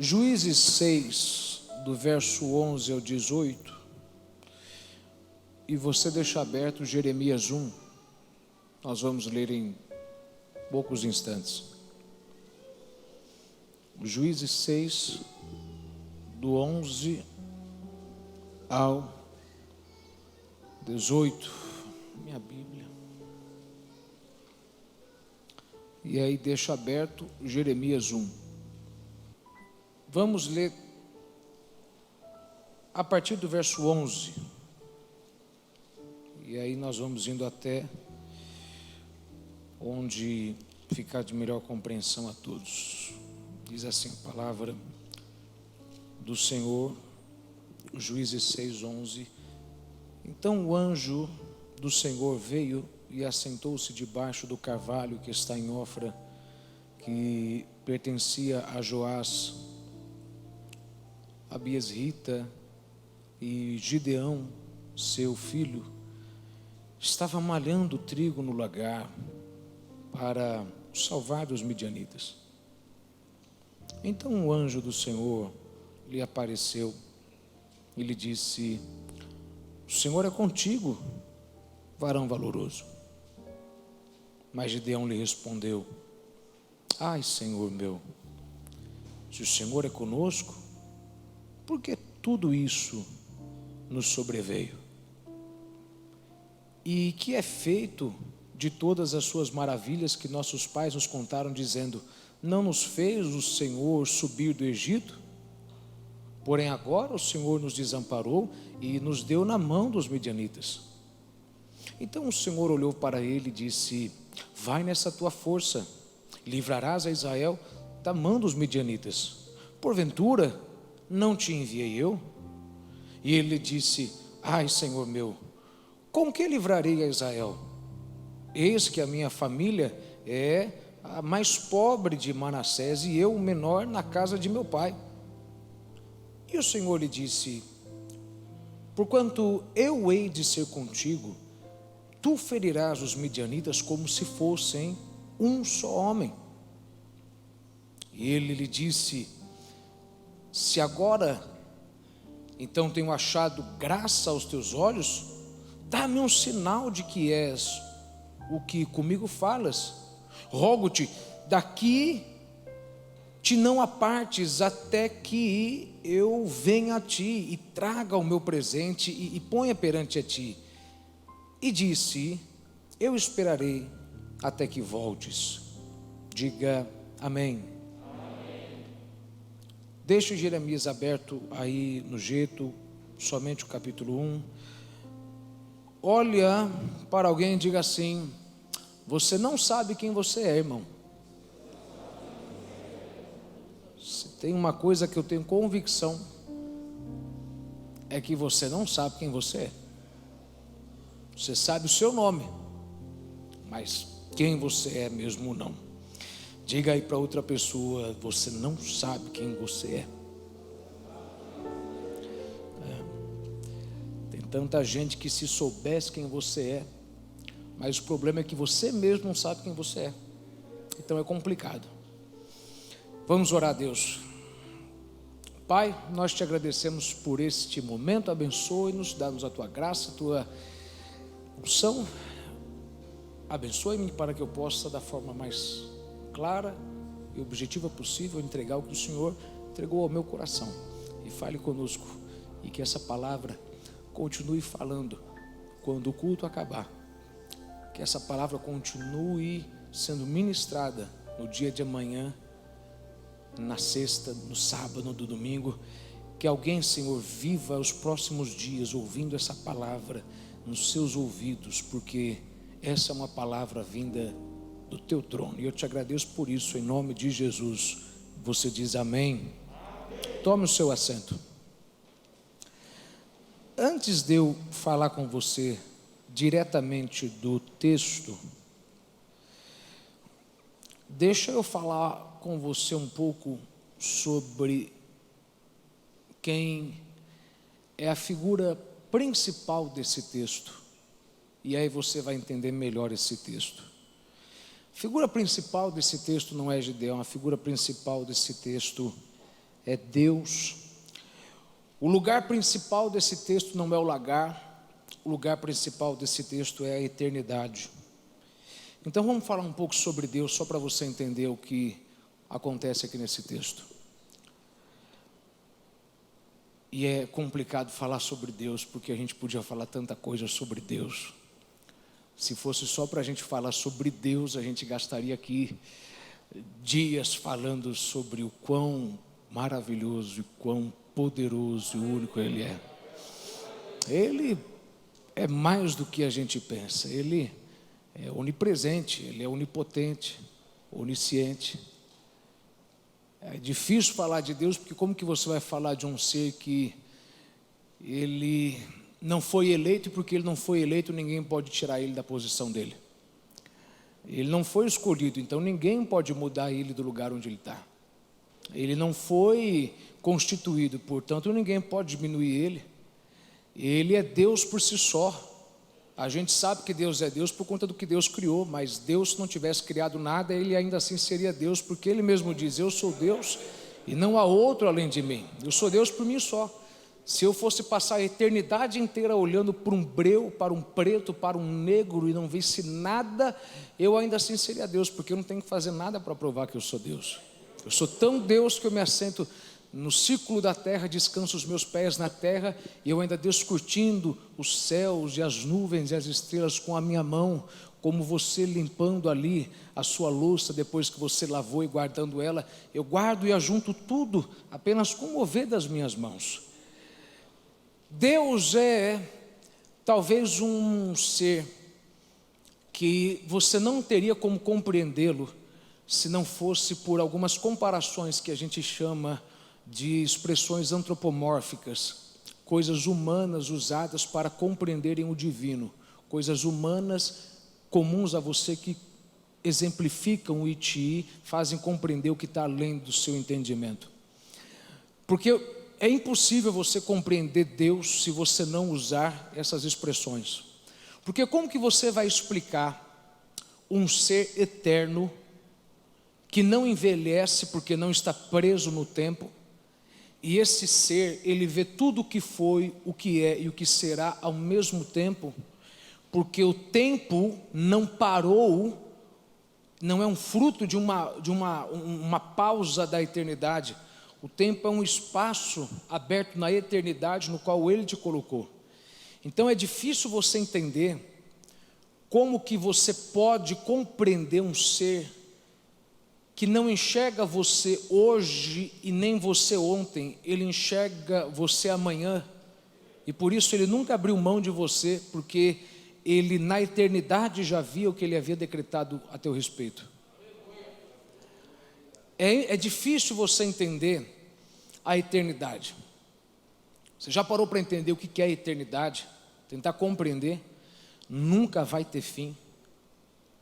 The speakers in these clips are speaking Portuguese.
Juízes 6, do verso 11 ao 18, e você deixa aberto Jeremias 1, nós vamos ler em poucos instantes. Juízes 6, do 11 ao 18, minha Bíblia. E aí deixa aberto Jeremias 1. Vamos ler a partir do verso 11. E aí nós vamos indo até onde ficar de melhor compreensão a todos. Diz assim a palavra do Senhor, Juízes 6, 11. Então o anjo do Senhor veio e assentou-se debaixo do carvalho que está em Ofra, que pertencia a Joás, Abiesrita, e Gideão, seu filho, estava malhando trigo no lagar para salvar dos midianitas. Então o anjo do Senhor lhe apareceu e lhe disse: o Senhor é contigo, varão valoroso. Mas Gideão lhe respondeu: ai, Senhor meu, se o Senhor é conosco, por que tudo isso nos sobreveio? E que é feito de todas as suas maravilhas que nossos pais nos contaram, dizendo: não nos fez o Senhor subir do Egito? Porém agora o Senhor nos desamparou e nos deu na mão dos midianitas. Então o Senhor olhou para ele e disse: vai nessa tua força, livrarás a Israel da mão dos midianitas. Porventura não te enviei eu? E ele disse: ai, Senhor meu, com que livrarei a Israel? Eis que a minha família é a mais pobre de Manassés e eu o menor na casa de meu pai. E o Senhor lhe disse: porquanto eu hei de ser contigo, tu ferirás os midianitas como se fossem um só homem. E ele lhe disse: se agora então tenho achado graça aos teus olhos, dá-me um sinal de que és o que comigo falas. Rogo-te, daqui te não apartes até que eu venha a ti e traga o meu presente e ponha perante a ti. E disse: eu esperarei até que voltes. Diga amém. Deixa o Jeremias aberto aí no jeito, somente o capítulo 1. Olha para alguém e diga assim: você não sabe quem você é, irmão. Se tem uma coisa que eu tenho convicção, é que você não sabe quem você é. Você sabe o seu nome, mas quem você é mesmo não. Diga aí para outra pessoa: você não sabe quem você é. Tem tanta gente que se soubesse quem você é, mas o problema é que você mesmo não sabe quem você é. Então é complicado. Vamos orar a Deus. Pai, nós te agradecemos por este momento. Abençoe-nos, dá-nos a tua graça, a tua unção. Abençoe-me para que eu possa, da forma mais clara e objetiva possível, entregar o que o Senhor entregou ao meu coração. E fale conosco, e que essa palavra continue falando quando o culto acabar. Que essa palavra continue sendo ministrada no dia de amanhã, na sexta, no sábado, no domingo. Que alguém, Senhor, viva os próximos dias ouvindo essa palavra nos seus ouvidos, porque essa é uma palavra vinda do teu trono, e eu te agradeço por isso, em nome de Jesus. Você diz amém? Tome o seu assento. Antes de eu falar com você diretamente do texto, deixa eu falar com você um pouco sobre quem é a figura principal desse texto, e aí você vai entender melhor esse texto. A figura principal desse texto não é Gideão, a figura principal desse texto é Deus. O lugar principal desse texto não é o lugar principal desse texto é a eternidade. Então vamos falar um pouco sobre Deus, só para você entender o que acontece aqui nesse texto. E é complicado falar sobre Deus, porque a gente podia falar tanta coisa sobre Deus. Se fosse só para a gente falar sobre Deus, a gente gastaria aqui dias falando sobre o quão maravilhoso e quão poderoso e único Ele é. Ele é mais do que a gente pensa. Ele é onipresente, Ele é onipotente, onisciente. É difícil falar de Deus, porque como que você vai falar de um ser que Ele não foi eleito, e porque Ele não foi eleito, ninguém pode tirar Ele da posição dele. Ele não foi escolhido, então ninguém pode mudar Ele do lugar onde Ele está. Ele não foi constituído, portanto ninguém pode diminuir Ele. Ele é Deus por si só. A gente sabe que Deus é Deus por conta do que Deus criou, mas Deus, se não tivesse criado nada, Ele ainda assim seria Deus, porque Ele mesmo diz: eu sou Deus e não há outro além de mim. Eu sou Deus por mim só. Se eu fosse passar a eternidade inteira olhando para um breu, para um preto, para um negro e não visse nada, eu ainda assim seria Deus, porque eu não tenho que fazer nada para provar que eu sou Deus. Eu sou tão Deus que eu me assento no círculo da terra, descanso os meus pés na terra, e eu ainda descortindo os céus e as nuvens e as estrelas com a minha mão, como você limpando ali a sua louça depois que você lavou e guardando ela. Eu guardo e ajunto tudo apenas com o mover das minhas mãos. Deus é talvez um ser que você não teria como compreendê-lo se não fosse por algumas comparações que a gente chama de expressões antropomórficas, coisas humanas usadas para compreenderem o divino, coisas humanas comuns a você que exemplificam o iti, fazem compreender o que está além do seu entendimento. Porque é impossível você compreender Deus se você não usar essas expressões. Porque como que você vai explicar um ser eterno que não envelhece porque não está preso no tempo? E esse ser, ele vê tudo o que foi, o que é e o que será ao mesmo tempo, porque o tempo não parou, não é um fruto de uma pausa da eternidade. O tempo é um espaço aberto na eternidade no qual Ele te colocou. Então é difícil você entender como que você pode compreender um ser que não enxerga você hoje e nem você ontem, Ele enxerga você amanhã, e por isso Ele nunca abriu mão de você, porque Ele na eternidade já via o que Ele havia decretado a teu respeito. É difícil você entender a eternidade. Você já parou para entender o que é a eternidade? Tentar compreender? Nunca vai ter fim.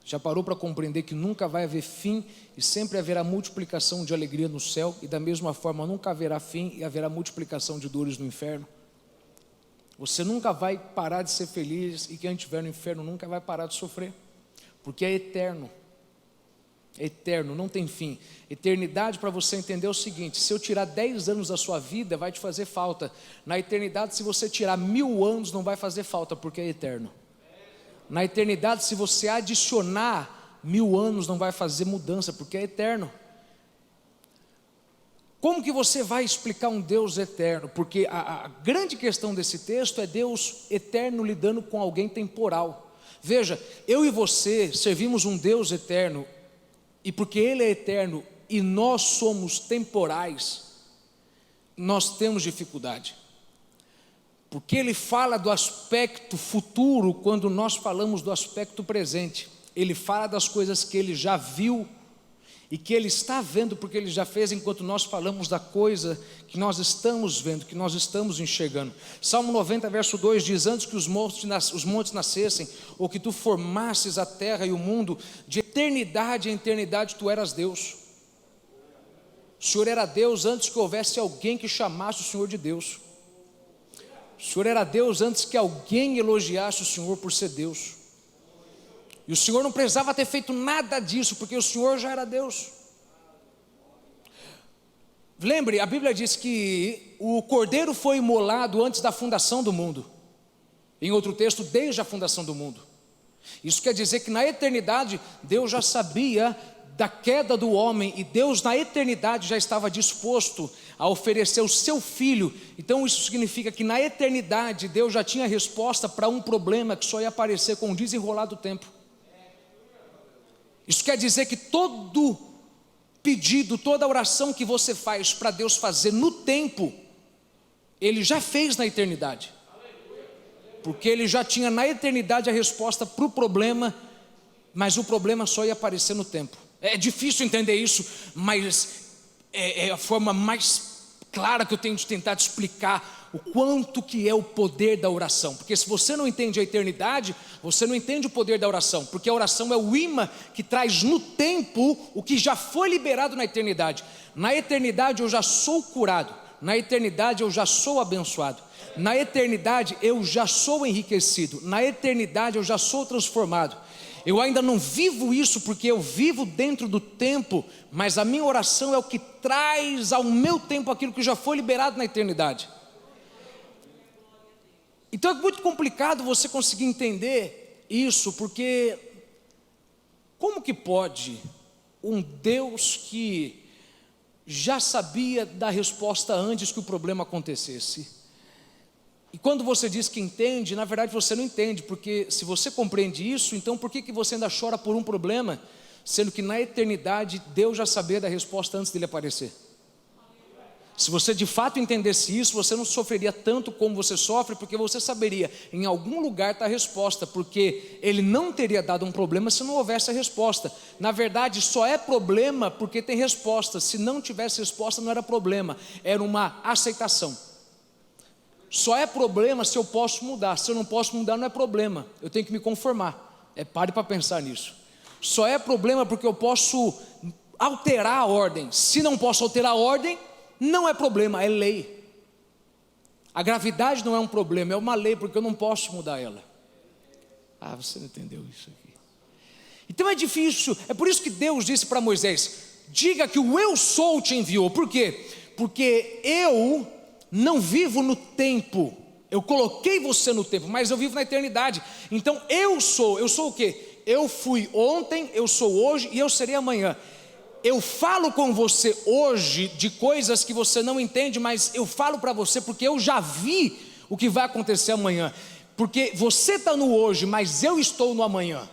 Já parou para compreender que nunca vai haver fim e sempre haverá multiplicação de alegria no céu, e da mesma forma nunca haverá fim e haverá multiplicação de dores no inferno? Você nunca vai parar de ser feliz, e quem estiver no inferno nunca vai parar de sofrer, porque é eterno. É eterno, não tem fim. Eternidade, para você entender, é o seguinte: se eu tirar 10 anos da sua vida, vai te fazer falta. Na eternidade, se você tirar 1000 anos, não vai fazer falta, porque é eterno. Na eternidade, se você adicionar 1000 anos, não vai fazer mudança, porque é eterno. Como que você vai explicar um Deus eterno? Porque a grande questão desse texto é Deus eterno lidando com alguém temporal. Veja, eu e você servimos um Deus eterno, e porque Ele é eterno e nós somos temporais, nós temos dificuldade. Porque Ele fala do aspecto futuro quando nós falamos do aspecto presente. Ele fala das coisas que Ele já viu e que Ele está vendo porque Ele já fez, enquanto nós falamos da coisa que nós estamos vendo, que nós estamos enxergando. Salmo 90, verso 2 diz: antes que os montes nascessem, ou que tu formasses a terra e o mundo, de eternidade em eternidade tu eras Deus. O Senhor era Deus antes que houvesse alguém que chamasse o Senhor de Deus. O Senhor era Deus antes que alguém elogiasse o Senhor por ser Deus. E o Senhor não precisava ter feito nada disso, porque o Senhor já era Deus. Lembre, a Bíblia diz que o Cordeiro foi imolado antes da fundação do mundo. Em outro texto, desde a fundação do mundo. Isso quer dizer que na eternidade, Deus já sabia da queda do homem, e Deus na eternidade já estava disposto a oferecer o seu filho. Então isso significa que na eternidade Deus já tinha resposta para um problema que só ia aparecer com o desenrolar do tempo. Isso quer dizer que todo pedido, toda oração que você faz para Deus fazer no tempo, Ele já fez na eternidade, porque Ele já tinha na eternidade a resposta para o problema, mas o problema só ia aparecer no tempo. É difícil entender isso, mas é a forma mais clara que eu tenho de tentar te explicar o quanto que é o poder da oração. Porque se você não entende a eternidade, você não entende o poder da oração, porque a oração é o imã que traz no tempo o que já foi liberado na eternidade. Na eternidade eu já sou curado, na eternidade eu já sou abençoado, na eternidade eu já sou enriquecido, na eternidade eu já sou transformado. Eu ainda não vivo isso porque eu vivo dentro do tempo, mas a minha oração é o que traz ao meu tempo aquilo que já foi liberado na eternidade. Então é muito complicado você conseguir entender isso, porque como que pode um Deus que já sabia da resposta antes que o problema acontecesse? E quando você diz que entende, na verdade você não entende, porque se você compreende isso, então por que você ainda chora por um problema, sendo que na eternidade Deus já sabia da resposta antes dele aparecer? Se você de fato entendesse isso, você não sofreria tanto como você sofre, porque você saberia, em algum lugar está a resposta, porque Ele não teria dado um problema se não houvesse a resposta. Na verdade só é problema porque tem resposta. Se não tivesse resposta não era problema, era uma aceitação. Só é problema se eu posso mudar. Se eu não posso mudar não é problema, eu tenho que me conformar. Pare para pensar nisso. Só é problema porque eu posso alterar a ordem. Se não posso alterar a ordem, não é problema, é lei. A gravidade não é um problema, é uma lei, porque eu não posso mudar ela. Você não entendeu isso aqui. Então é difícil, é por isso que Deus disse para Moisés: diga que o eu sou te enviou. Por quê? Porque eu não vivo no tempo, eu coloquei você no tempo, mas eu vivo na eternidade. Então eu sou o quê? Eu fui ontem, eu sou hoje e eu serei amanhã. Eu falo com você hoje de coisas que você não entende, mas eu falo para você porque eu já vi o que vai acontecer amanhã. Porque você está no hoje, mas eu estou no amanhã.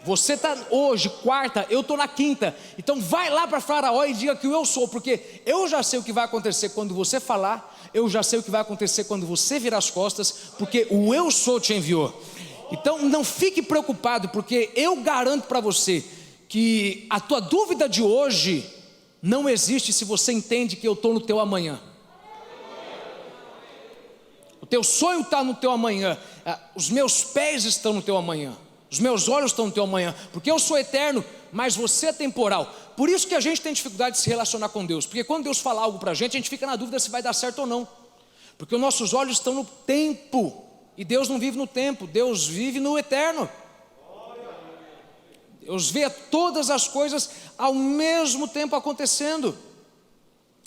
Você está hoje, quarta, eu estou na quinta. Então vai lá para Faraó e diga que eu sou, porque eu já sei o que vai acontecer quando você falar, eu já sei o que vai acontecer quando você virar as costas, porque o eu sou te enviou. Então não fique preocupado, porque eu garanto para você que a tua dúvida de hoje não existe se você entende que eu estou no teu amanhã. O teu sonho está no teu amanhã, os meus pés estão no teu amanhã, os meus olhos estão no teu amanhã, porque eu sou eterno, mas você é temporal. Por isso que a gente tem dificuldade de se relacionar com Deus, porque quando Deus fala algo para a gente fica na dúvida se vai dar certo ou não, porque os nossos olhos estão no tempo, e Deus não vive no tempo, Deus vive no eterno. Deus vê todas as coisas ao mesmo tempo acontecendo.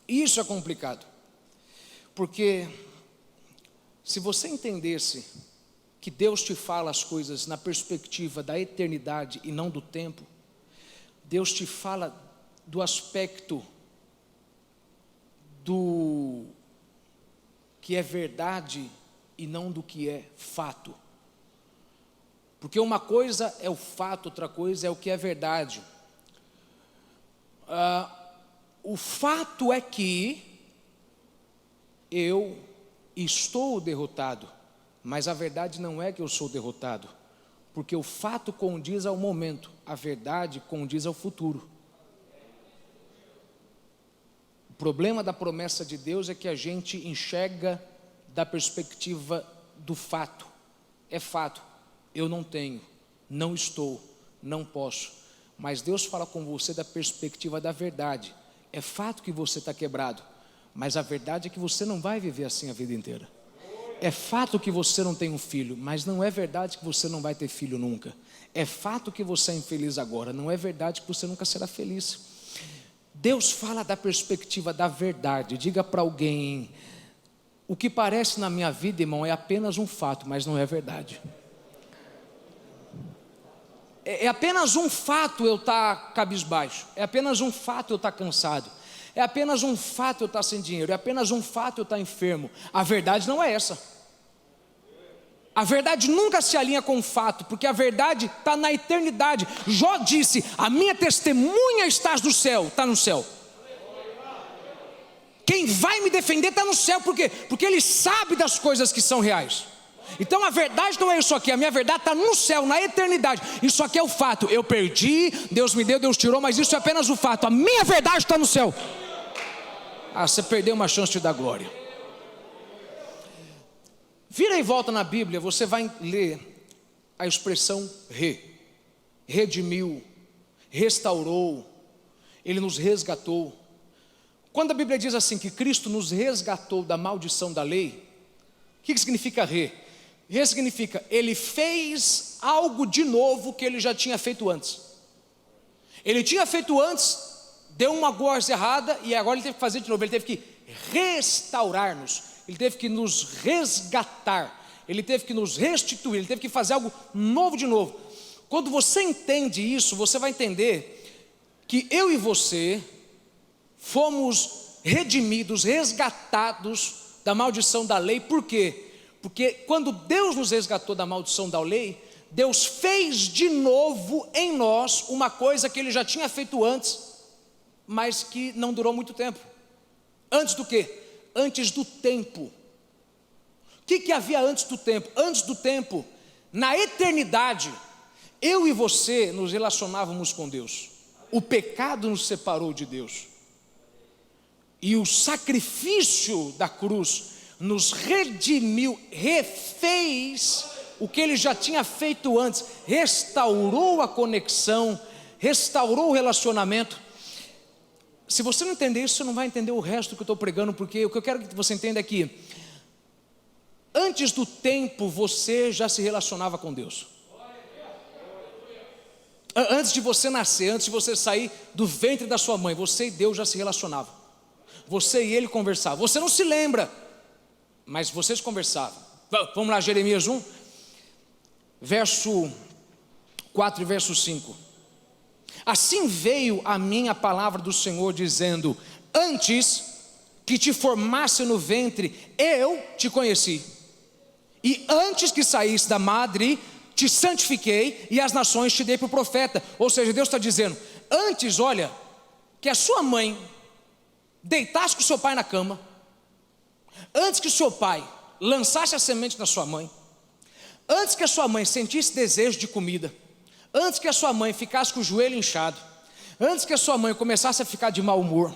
Isso é complicado, porque se você entendesse que Deus te fala as coisas na perspectiva da eternidade e não do tempo, Deus te fala do aspecto do que é verdade e não do que é fato. Porque uma coisa é o fato, outra coisa é o que é verdade. O fato é que eu estou derrotado, mas a verdade não é que eu sou derrotado, porque o fato condiz ao momento, a verdade condiz ao futuro. O problema da promessa de Deus é que a gente enxerga da perspectiva do fato. É fato. Eu não tenho, não estou, não posso. Mas Deus fala com você da perspectiva da verdade. É fato que você está quebrado, mas a verdade é que você não vai viver assim a vida inteira. É fato que você não tem um filho, mas não é verdade que você não vai ter filho nunca. É fato que você é infeliz agora, não é verdade que você nunca será feliz. Deus fala da perspectiva da verdade. Diga para alguém: o que parece na minha vida, irmão, é apenas um fato, mas não é verdade. É apenas um fato eu estar cabisbaixo, é apenas um fato eu estar cansado, é apenas um fato eu estar sem dinheiro, é apenas um fato eu estar enfermo. A verdade não é essa. A verdade nunca se alinha com o fato, porque a verdade está na eternidade. Jó disse: a minha testemunha está no céu, está no céu. Quem vai me defender está no céu, por quê? Porque ele sabe das coisas que são reais. Então a verdade não é isso aqui, a minha verdade está no céu, na eternidade. Isso aqui é o fato, eu perdi, Deus me deu, Deus tirou, mas isso é apenas o fato. A minha verdade está no céu. Ah, você perdeu uma chance de dar glória. Vira e volta na Bíblia, você vai ler a expressão redimiu, restaurou, Ele nos resgatou. Quando a Bíblia diz assim que Cristo nos resgatou da maldição da lei, o que significa re? Re significa, Ele fez algo de novo que Ele já tinha feito antes. Ele tinha feito antes, deu uma coisa errada e agora Ele teve que fazer de novo. Ele teve que restaurar-nos, Ele teve que nos resgatar, Ele teve que nos restituir, Ele teve que fazer algo novo de novo. Quando você entende isso, você vai entender que eu e você fomos redimidos, resgatados da maldição da lei. Por quê? Porque quando Deus nos resgatou da maldição da lei, Deus fez de novo em nós uma coisa que Ele já tinha feito antes, mas que não durou muito tempo. Antes do quê? Antes do tempo. O que havia antes do tempo? Antes do tempo, na eternidade, eu e você nos relacionávamos com Deus. O pecado nos separou de Deus. E o sacrifício da cruz nos redimiu, refez o que Ele já tinha feito antes, restaurou a conexão, restaurou o relacionamento. Se você não entender isso, você não vai entender o resto que eu estou pregando, porque o que eu quero que você entenda é que antes do tempo você já se relacionava com Deus. Antes de você nascer, antes de você sair do ventre da sua mãe, você e Deus já se relacionavam. Você e Ele conversavam. Você não se lembra, mas vocês conversavam. Vamos lá, Jeremias 1, verso 4 e verso 5. Assim veio a mim a palavra do Senhor dizendo: antes que te formasse no ventre, eu te conheci, e antes que saísse da madre, te santifiquei, e as nações te dei por profeta. Ou seja, Deus está dizendo: antes, olha, que a sua mãe deitasse com o seu pai na cama, antes que o seu pai lançasse a semente na sua mãe, antes que a sua mãe sentisse desejo de comida, antes que a sua mãe ficasse com o joelho inchado, antes que a sua mãe começasse a ficar de mau humor,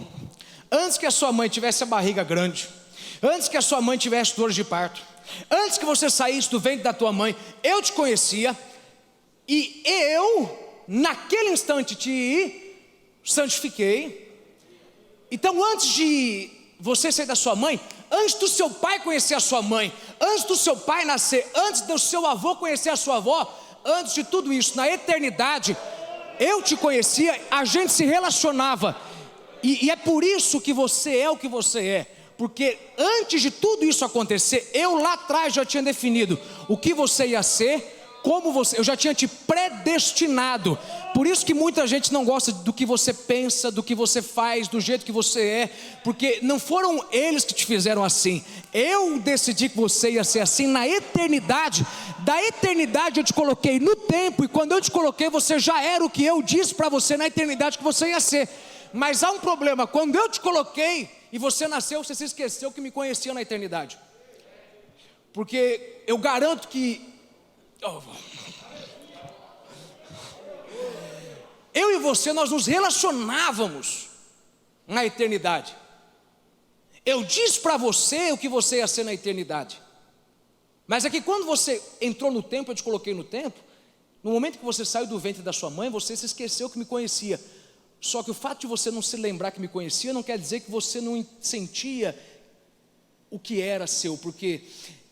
antes que a sua mãe tivesse a barriga grande, antes que a sua mãe tivesse dor de parto, antes que você saísse do ventre da tua mãe, eu te conhecia, e eu naquele instante te santifiquei. Então antes de você sair da sua mãe, antes do seu pai conhecer a sua mãe, antes do seu pai nascer, antes do seu avô conhecer a sua avó, antes de tudo isso, na eternidade, eu te conhecia, a gente se relacionava, e é por isso que você é o que você é, porque antes de tudo isso acontecer, eu lá atrás já tinha definido o que você ia ser, como você, eu já tinha te predestinado. Por isso que muita gente não gosta do que você pensa, do que você faz, do jeito que você é, porque não foram eles que te fizeram assim. Eu decidi que você ia ser assim na eternidade. Da eternidade eu te coloquei no tempo, e quando eu te coloquei, você já era o que eu disse para você na eternidade que você ia ser. Mas há um problema: quando eu te coloquei e você nasceu, você se esqueceu que me conhecia na eternidade. Porque eu garanto que eu e você, nós nos relacionávamos na eternidade. Eu disse para você o que você ia ser na eternidade. Mas é que quando você entrou no tempo, eu te coloquei no tempo, no momento que você saiu do ventre da sua mãe, você se esqueceu que me conhecia. Só que o fato de você não se lembrar que me conhecia não quer dizer que você não sentia o que era seu, porque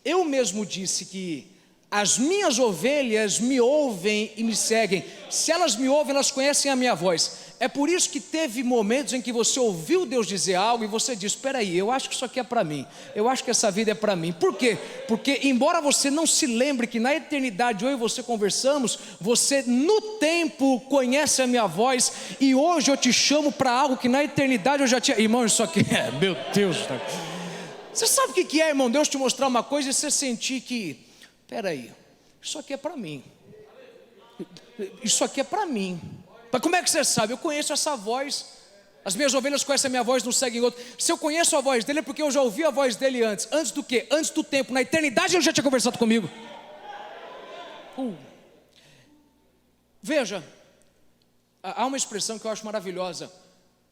eu mesmo disse que as minhas ovelhas me ouvem e me seguem. Se elas me ouvem, elas conhecem a minha voz. É por isso que teve momentos em que você ouviu Deus dizer algo e você diz: espera aí, eu acho que isso aqui é para mim, eu acho que essa vida é para mim. Por quê? Porque embora você não se lembre que na eternidade eu e você conversamos, você no tempo conhece a minha voz, e hoje eu te chamo para algo que na eternidade eu já tinha. Irmão, isso aqui é, meu Deus. Você sabe o que é, irmão? Deus te mostrar uma coisa e você sentir que, espera aí, isso aqui é para mim, isso aqui é para mim. Mas como é que você sabe? Eu conheço essa voz. As minhas ovelhas conhecem a minha voz, não seguem outro. Se eu conheço a voz dele é porque eu já ouvi a voz dele antes. Antes do quê? Antes do tempo. Na eternidade ele já tinha conversado comigo. Veja, há uma expressão que eu acho maravilhosa.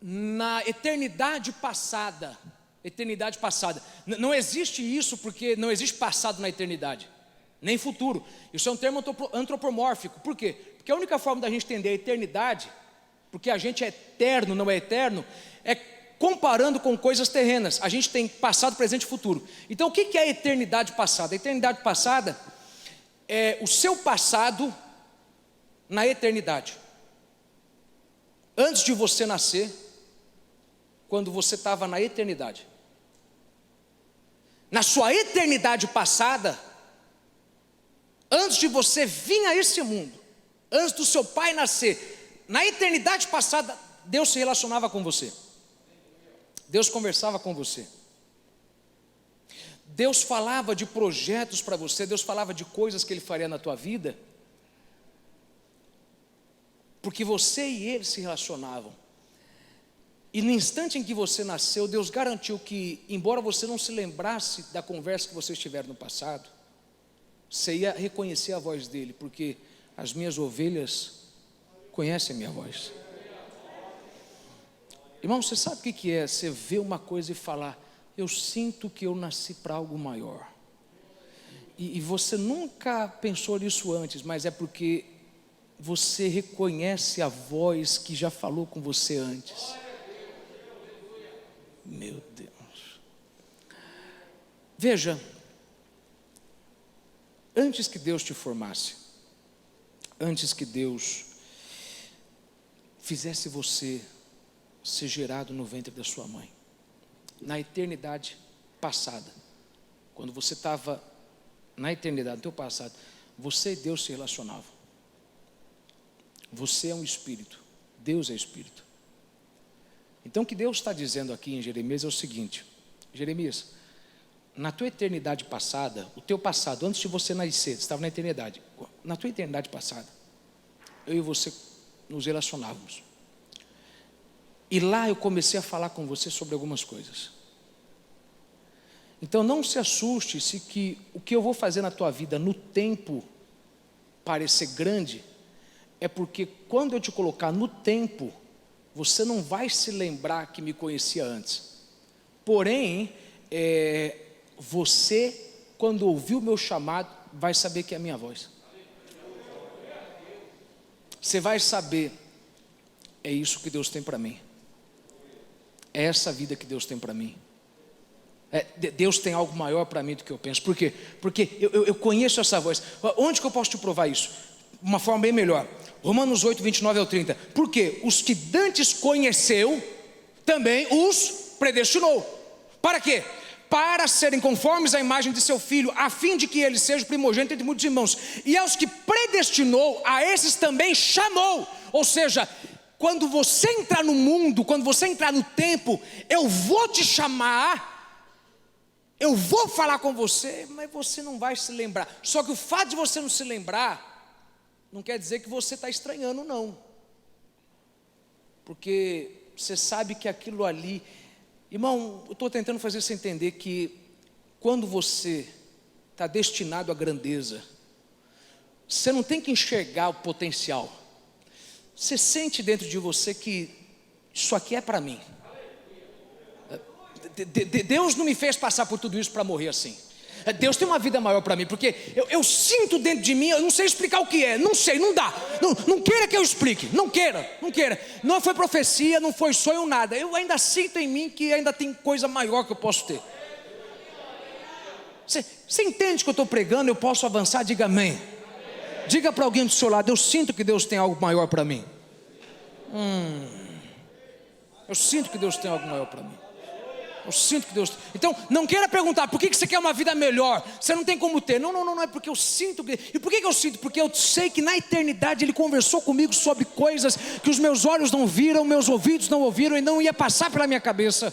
Na eternidade passada. Eternidade passada. Não existe isso, porque não existe passado na eternidade, nem futuro. Isso é um termo antropomórfico. Por quê? Porque a única forma da gente entender a eternidade, porque a gente é eterno, não é eterno, é comparando com coisas terrenas. A gente tem passado, presente e futuro. Então o que é a eternidade passada? A eternidade passada é o seu passado na eternidade. Antes de você nascer, quando você estava na eternidade. Na sua eternidade passada, antes de você vir a esse mundo, antes do seu pai nascer, na eternidade passada, Deus se relacionava com você. Deus conversava com você. Deus falava de projetos para você. Deus falava de coisas que Ele faria na tua vida, porque você e Ele se relacionavam. E no instante em que você nasceu, Deus garantiu que, embora você não se lembrasse da conversa que vocês tiveram no passado, você ia reconhecer a voz dele, porque as minhas ovelhas conhecem a minha voz. Irmão, você sabe o que é você ver uma coisa e falar: eu sinto que eu nasci para algo maior. E você nunca pensou nisso antes, mas é porque você reconhece a voz que já falou com você antes. Meu Deus. Veja, antes que Deus te formasse, antes que Deus fizesse você ser gerado no ventre da sua mãe, na eternidade passada, quando você estava na eternidade, no teu passado, você e Deus se relacionavam. Você é um espírito, Deus é espírito. Então o que Deus está dizendo aqui em Jeremias é o seguinte: Jeremias, na tua eternidade passada, o teu passado, antes de você nascer, você estava na eternidade. Na tua eternidade passada, eu e você nos relacionávamos. E lá eu comecei a falar com você sobre algumas coisas. Então não se assuste se que o que eu vou fazer na tua vida no tempo parecer grande, é porque quando eu te colocar no tempo, você não vai se lembrar que me conhecia antes. Porém, você, quando ouvir o meu chamado, vai saber que é a minha voz. Você vai saber: é isso que Deus tem para mim. É essa vida que Deus tem para mim. Deus tem algo maior para mim do que eu penso. Por quê? Porque eu conheço essa voz. Onde que eu posso te provar isso? Uma forma bem melhor. Romanos 8, 29 ao 30. Porque os que dantes conheceu, também os predestinou. Para quê? Para serem conformes à imagem de seu filho, a fim de que ele seja o primogênito entre muitos irmãos. E aos que predestinou, a esses também chamou. Ou seja, quando você entrar no mundo, quando você entrar no tempo, eu vou te chamar, eu vou falar com você, mas você não vai se lembrar. Só que o fato de você não se lembrar não quer dizer que você está estranhando, não. Porque você sabe que aquilo ali... Irmão, eu estou tentando fazer você entender que quando você está destinado à grandeza, você não tem que enxergar o potencial. Você sente dentro de você que isso aqui é para mim. Deus não me fez passar por tudo isso para morrer assim. Deus tem uma vida maior para mim, porque eu sinto dentro de mim, eu não sei explicar o que é, não sei, não dá, não queira que eu explique, não queira, não foi profecia, não foi sonho, nada, eu ainda sinto em mim que ainda tem coisa maior que eu posso ter. Você entende que eu estou pregando, eu posso avançar, diga amém. Diga para alguém do seu lado: eu sinto que Deus tem algo maior para mim. Eu sinto que Deus tem algo maior para mim. Eu sinto que Deus... Então, não queira perguntar, por que você quer uma vida melhor? Você não tem como ter. Não, é porque eu sinto que... E por que eu sinto? Porque eu sei que na eternidade Ele conversou comigo sobre coisas que os meus olhos não viram, meus ouvidos não ouviram e não ia passar pela minha cabeça.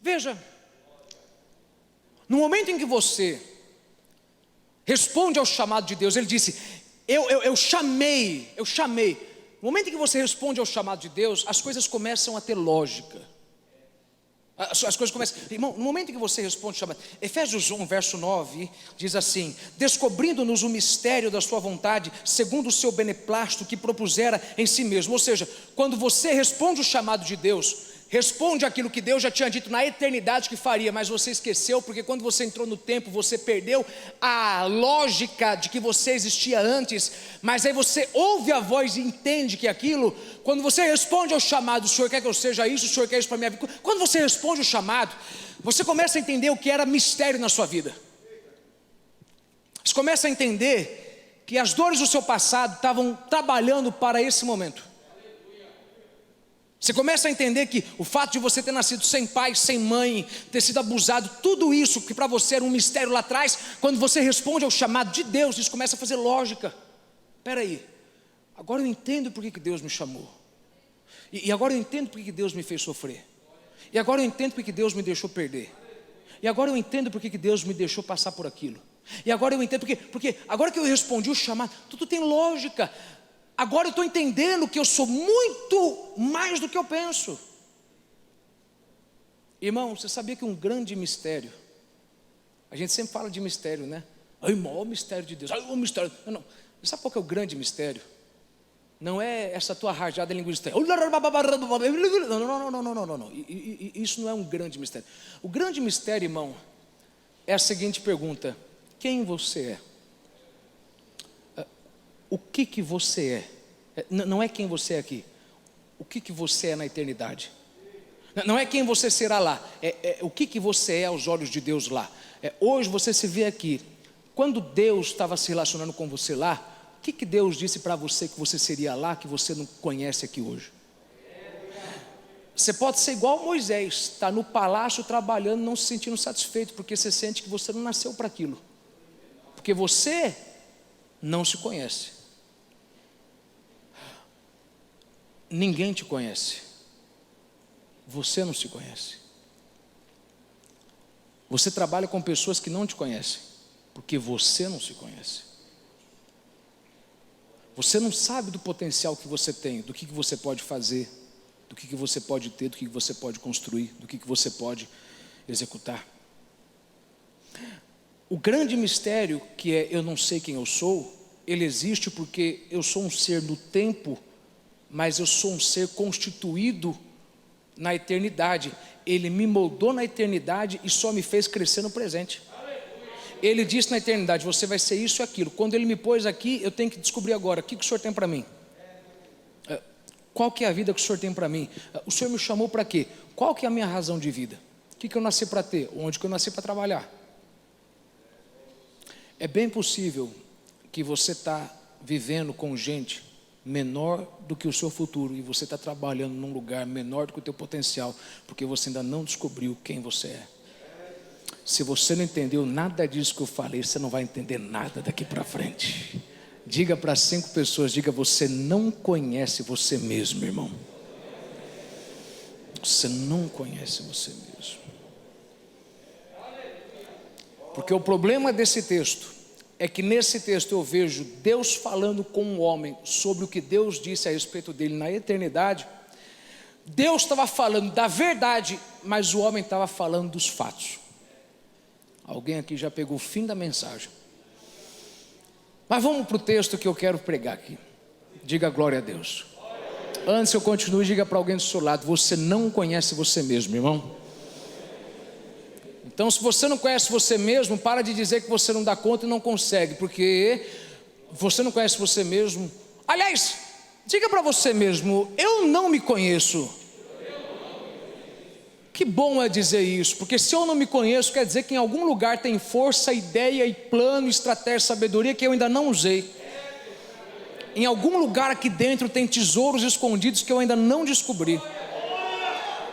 Veja, no momento em que você responde ao chamado de Deus, Ele disse, eu chamei. No momento em que você responde ao chamado de Deus, as coisas começam a ter lógica. As coisas começam... Irmão, no momento em que você responde ao chamado... Efésios 1, verso 9, diz assim, descobrindo-nos o mistério da sua vontade, segundo o seu beneplácito que propusera em si mesmo. Ou seja, quando você responde o chamado de Deus, responde aquilo que Deus já tinha dito na eternidade que faria, mas você esqueceu, porque quando você entrou no tempo, você perdeu a lógica de que você existia antes, mas aí você ouve a voz e entende que aquilo, quando você responde ao chamado, o Senhor quer que eu seja isso, o Senhor quer isso para a minha vida, quando você responde o chamado, você começa a entender o que era mistério na sua vida, você começa a entender que as dores do seu passado estavam trabalhando para esse momento. Você começa a entender que o fato de você ter nascido sem pai, sem mãe, ter sido abusado, tudo isso que para você era um mistério lá atrás, quando você responde ao chamado de Deus, isso começa a fazer lógica. Espera aí, agora eu entendo por que Deus me chamou. E agora eu entendo por que Deus me fez sofrer. E agora eu entendo por que Deus me deixou perder. E agora eu entendo por que Deus me deixou passar por aquilo. E agora eu entendo porque agora que eu respondi o chamado, tudo tem lógica. Agora eu estou entendendo que eu sou muito mais do que eu penso. Irmão, você sabia que um grande mistério, a gente sempre fala de mistério, né? Ai, o maior mistério de Deus, o mistério. Não. Sabe qual que é o grande mistério? Não é essa tua rajada linguística. Não. Isso não é um grande mistério. O grande mistério, irmão, é a seguinte pergunta: quem você é? O que você é? Não é quem você é aqui. O que você é na eternidade? Não é quem você será lá. O que você é aos olhos de Deus lá. Hoje você se vê aqui. Quando Deus estava se relacionando com você lá, o que Deus disse para você que você seria lá, que você não conhece aqui hoje? Você pode ser igual Moisés, está no palácio trabalhando, não se sentindo satisfeito, porque você sente que você não nasceu para aquilo. Porque você não se conhece. Ninguém te conhece. Você não se conhece. Você trabalha com pessoas que não te conhecem, porque você não se conhece. Você não sabe do potencial que você tem, do que você pode fazer, do que você pode ter, do que você pode construir, do que você pode executar. O grande mistério que é eu não sei quem eu sou, ele existe porque eu sou um ser no tempo, mas eu sou um ser constituído na eternidade. Ele me moldou na eternidade e só me fez crescer no presente. Ele disse na eternidade, você vai ser isso e aquilo. Quando Ele me pôs aqui, eu tenho que descobrir agora, o que o Senhor tem para mim? Qual que é a vida que o Senhor tem para mim? O Senhor me chamou para quê? Qual que é a minha razão de vida? O que eu nasci para ter? Onde que eu nasci para trabalhar? É bem possível que você está vivendo com gente menor do que o seu futuro, e você está trabalhando num lugar menor do que o teu potencial, porque você ainda não descobriu quem você é. Se você não entendeu nada disso que eu falei, você não vai entender nada daqui para frente. Diga para 5 pessoas, diga: você não conhece você mesmo, irmão. Você não conhece você mesmo. Porque o problema desse texto é que nesse texto eu vejo Deus falando com um homem sobre o que Deus disse a respeito dele na eternidade. Deus estava falando da verdade, mas o homem estava falando dos fatos. Alguém aqui já pegou o fim da mensagem. Mas vamos para o texto que eu quero pregar aqui. Diga glória a Deus. Antes eu continue, diga para alguém do seu lado: você não conhece você mesmo, irmão. Então, se você não conhece você mesmo, para de dizer que você não dá conta e não consegue, porque você não conhece você mesmo. Aliás, diga para você mesmo: eu não me conheço. Que bom é dizer isso, porque se eu não me conheço, quer dizer que em algum lugar tem força, ideia e plano, estratégia, sabedoria que eu ainda não usei. Em algum lugar aqui dentro tem tesouros escondidos que eu ainda não descobri.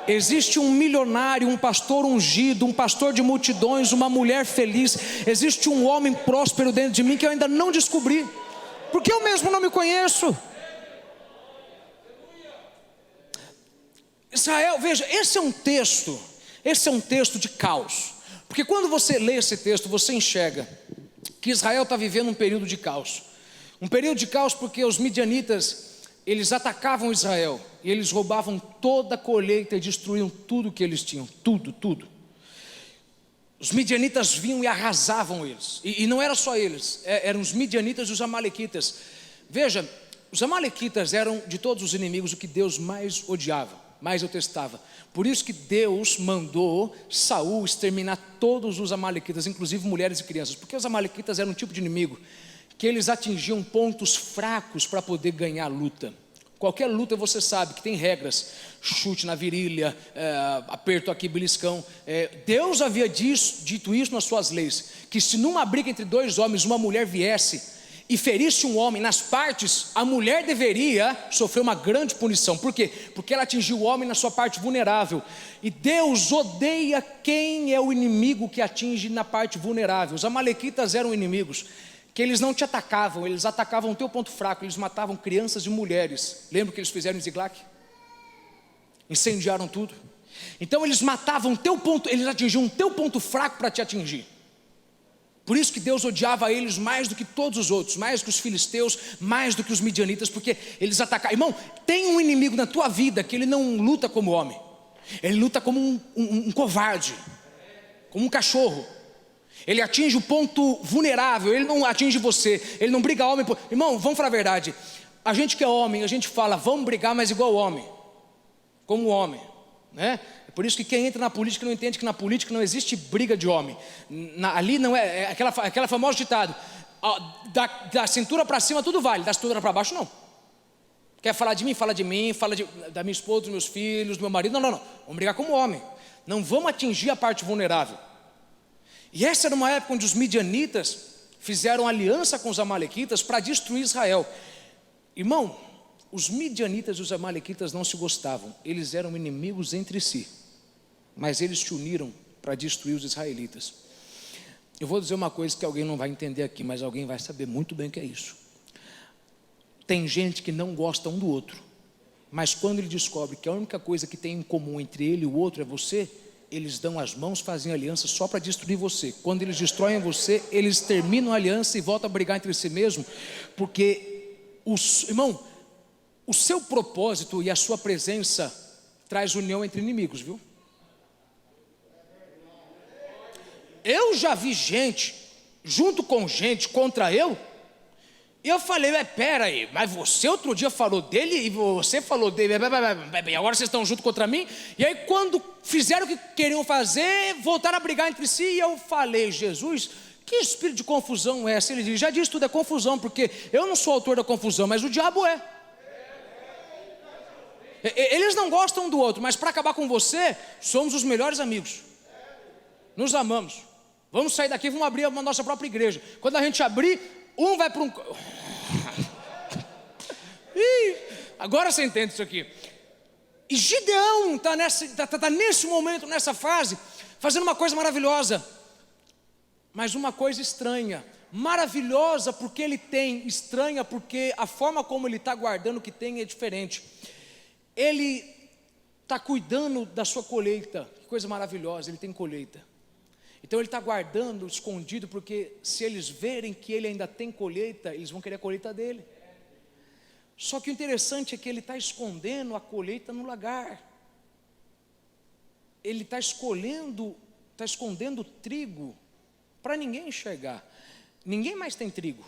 Existe um milionário, um pastor ungido, um pastor de multidões, uma mulher feliz. Existe um homem próspero dentro de mim que eu ainda não descobri, porque eu mesmo não me conheço. Israel, veja, esse é um texto de caos. Porque quando você lê esse texto, você enxerga que Israel está vivendo um período de caos. Um período de caos porque os midianitas, eles atacavam Israel e eles roubavam toda a colheita e destruíam tudo que eles tinham, tudo. Os midianitas vinham e arrasavam eles, e não era só eles, eram os midianitas e os amalequitas. Veja, os amalequitas eram de todos os inimigos o que Deus mais odiava, mais detestava. Por isso que Deus mandou Saul exterminar todos os amalequitas, inclusive mulheres e crianças, porque os amalequitas eram um tipo de inimigo que eles atingiam pontos fracos para poder ganhar a luta. Qualquer luta você sabe que tem regras, chute na virilha, aperto aqui, beliscão. Deus havia dito isso nas suas leis, que se numa briga entre dois homens, uma mulher viesse e ferisse um homem nas partes, a mulher deveria sofrer uma grande punição. Por quê? Porque ela atingiu o homem na sua parte vulnerável. E Deus odeia quem é o inimigo que atinge na parte vulnerável. Os amalequitas eram inimigos que eles não te atacavam, eles atacavam o teu ponto fraco, eles matavam crianças e mulheres. Lembra o que eles fizeram em Ziklag? Incendiaram tudo. Então eles matavam teu ponto, eles atingiam o teu ponto fraco para te atingir. Por isso que Deus odiava eles mais do que todos os outros, mais do que os filisteus, mais do que os midianitas, porque eles atacavam. Irmão, tem um inimigo na tua vida que ele não luta como homem, ele luta como um covarde, como um cachorro. Ele atinge o ponto vulnerável, ele não atinge você, ele não briga homem. Irmão, vamos falar a verdade, a gente que é homem, a gente fala, vamos brigar, mas igual homem, como homem, né? É por isso que quem entra na política não entende que na política não existe briga de homem. Ali não é aquela famosa ditado, da cintura para cima tudo vale, da cintura para baixo não. Quer falar de mim, fala da minha esposa, dos meus filhos, do meu marido, não, vamos brigar como homem, não vamos atingir a parte vulnerável. E essa era uma época onde os midianitas fizeram aliança com os amalequitas para destruir Israel. Irmão, os midianitas e os amalequitas não se gostavam, eles eram inimigos entre si, mas eles se uniram para destruir os israelitas. Eu vou dizer uma coisa que alguém não vai entender aqui, mas alguém vai saber muito bem o que é isso. Tem gente que não gosta um do outro, mas quando ele descobre que a única coisa que tem em comum entre ele e o outro é você, eles dão as mãos, fazem aliança só para destruir você. Quando eles destroem você, eles terminam a aliança e voltam a brigar entre si mesmo, porque, irmão, o seu propósito e a sua presença traz união entre inimigos, viu? Eu já vi gente, junto com gente contra eu, e eu falei, pera aí, mas você outro dia falou dele, e você falou dele, e agora vocês estão junto contra mim? E aí quando fizeram o que queriam fazer, voltaram a brigar entre si, e eu falei, Jesus, que espírito de confusão é esse? Ele diz, já disse, tudo é confusão, porque eu não sou autor da confusão, mas o diabo é. Eles não gostam um do outro, mas para acabar com você, somos os melhores amigos, nos amamos. Vamos sair daqui, vamos abrir a nossa própria igreja. Quando a gente abrir, um vai para um... Agora você entende isso aqui. E Gideão está nesse momento, nessa fase, fazendo uma coisa maravilhosa, mas uma coisa estranha. Maravilhosa porque ele tem, estranha porque a forma como ele está guardando o que tem é diferente. Ele está cuidando da sua colheita, que coisa maravilhosa, ele tem colheita. Então ele está guardando, escondido, porque se eles verem que ele ainda tem colheita, eles vão querer a colheita dele. Só que o interessante é que ele está escondendo a colheita no lagar. Ele está escondendo trigo para ninguém enxergar. Ninguém mais tem trigo,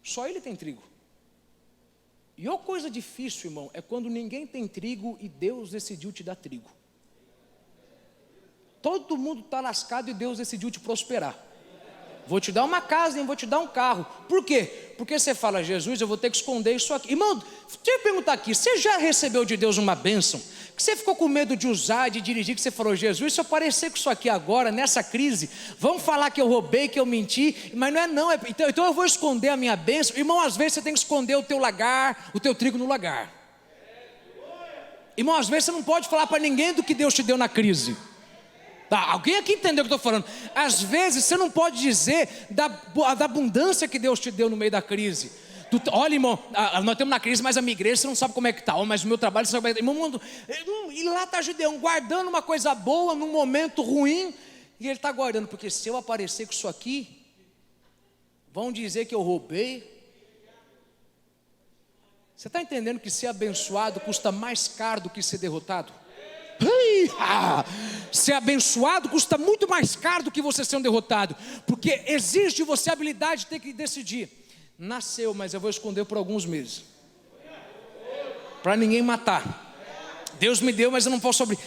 só ele tem trigo. E outra coisa difícil, irmão, é quando ninguém tem trigo e Deus decidiu te dar trigo. Todo mundo está lascado e Deus decidiu te prosperar. Vou te dar uma casa, nem vou te dar um carro. Por quê? Porque você fala, Jesus, eu vou ter que esconder isso aqui. Irmão, deixa eu perguntar aqui, você já recebeu de Deus uma bênção? que você ficou com medo de usar, de dirigir, que você falou, Jesus, se eu aparecer com isso aqui agora, nessa crise, vão falar que eu roubei, que eu menti, mas não é não, então eu vou esconder a minha bênção. Irmão, às vezes você tem que esconder o teu lagar, o teu trigo no lagar. Irmão, às vezes você não pode falar para ninguém do que Deus te deu na crise. Tá, alguém aqui entendeu o que eu estou falando? Às vezes você não pode dizer da abundância que Deus te deu no meio da crise. Olha, irmão, nós estamos na crise, mas a minha igreja você não sabe como é que está. Mas o meu trabalho você sabe como é que está. Irmão, e lá está Gideão guardando uma coisa boa num momento ruim. E ele está guardando, porque se eu aparecer com isso aqui, vão dizer que eu roubei. Você está entendendo que ser abençoado custa mais caro do que ser derrotado? Ser abençoado custa muito mais caro do que você ser um derrotado, porque exige de você a habilidade de ter que decidir. Nasceu, mas eu vou esconder por alguns meses, para ninguém matar. Deus me deu, mas eu não posso abrir.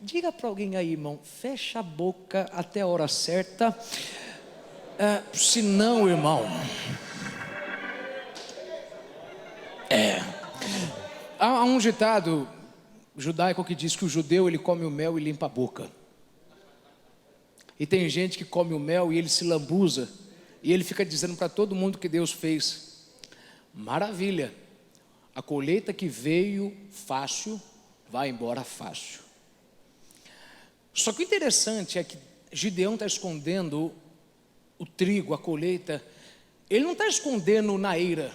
Diga para alguém aí, irmão, fecha a boca até a hora certa, senão, irmão, há um ditado judaico que diz que o judeu ele come o mel e limpa a boca. E tem gente que come o mel e ele se lambuza e ele fica dizendo para todo mundo que Deus fez. Maravilha, a colheita que veio fácil, vai embora fácil. Só que o interessante é que Gideão está escondendo o trigo, a colheita. Ele não está escondendo na eira.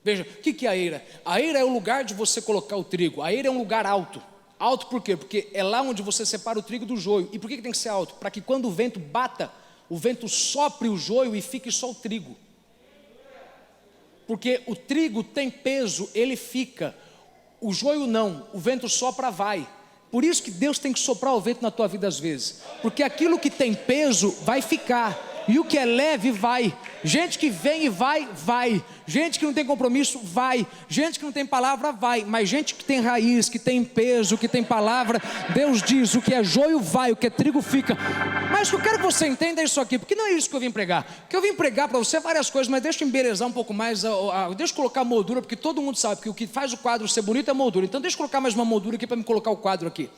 Veja, o que é a eira? A eira é o lugar de você colocar o trigo. A eira é um lugar alto. Alto por quê? Porque é lá onde você separa o trigo do joio. E por que tem que ser alto? Para que quando o vento bata, o vento sopre o joio e fique só o trigo. Porque o trigo tem peso, ele fica. O joio não, o vento sopra, vai. Por isso que Deus tem que soprar o vento na tua vida às vezes. Porque aquilo que tem peso vai ficar. E o que é leve vai. Gente que vem e vai, vai. Gente que não tem compromisso, vai. Gente que não tem palavra, vai. Mas gente que tem raiz, que tem peso, que tem palavra, Deus diz, o que é joio vai, o que é trigo fica. Mas eu quero que você entenda isso aqui, porque não é isso que eu vim pregar. Porque eu vim pregar para você várias coisas, mas deixa eu embelezar um pouco mais, deixa eu colocar a moldura, porque todo mundo sabe que o que faz o quadro ser bonito é moldura. Então deixa eu colocar mais uma moldura aqui para me colocar o quadro aqui.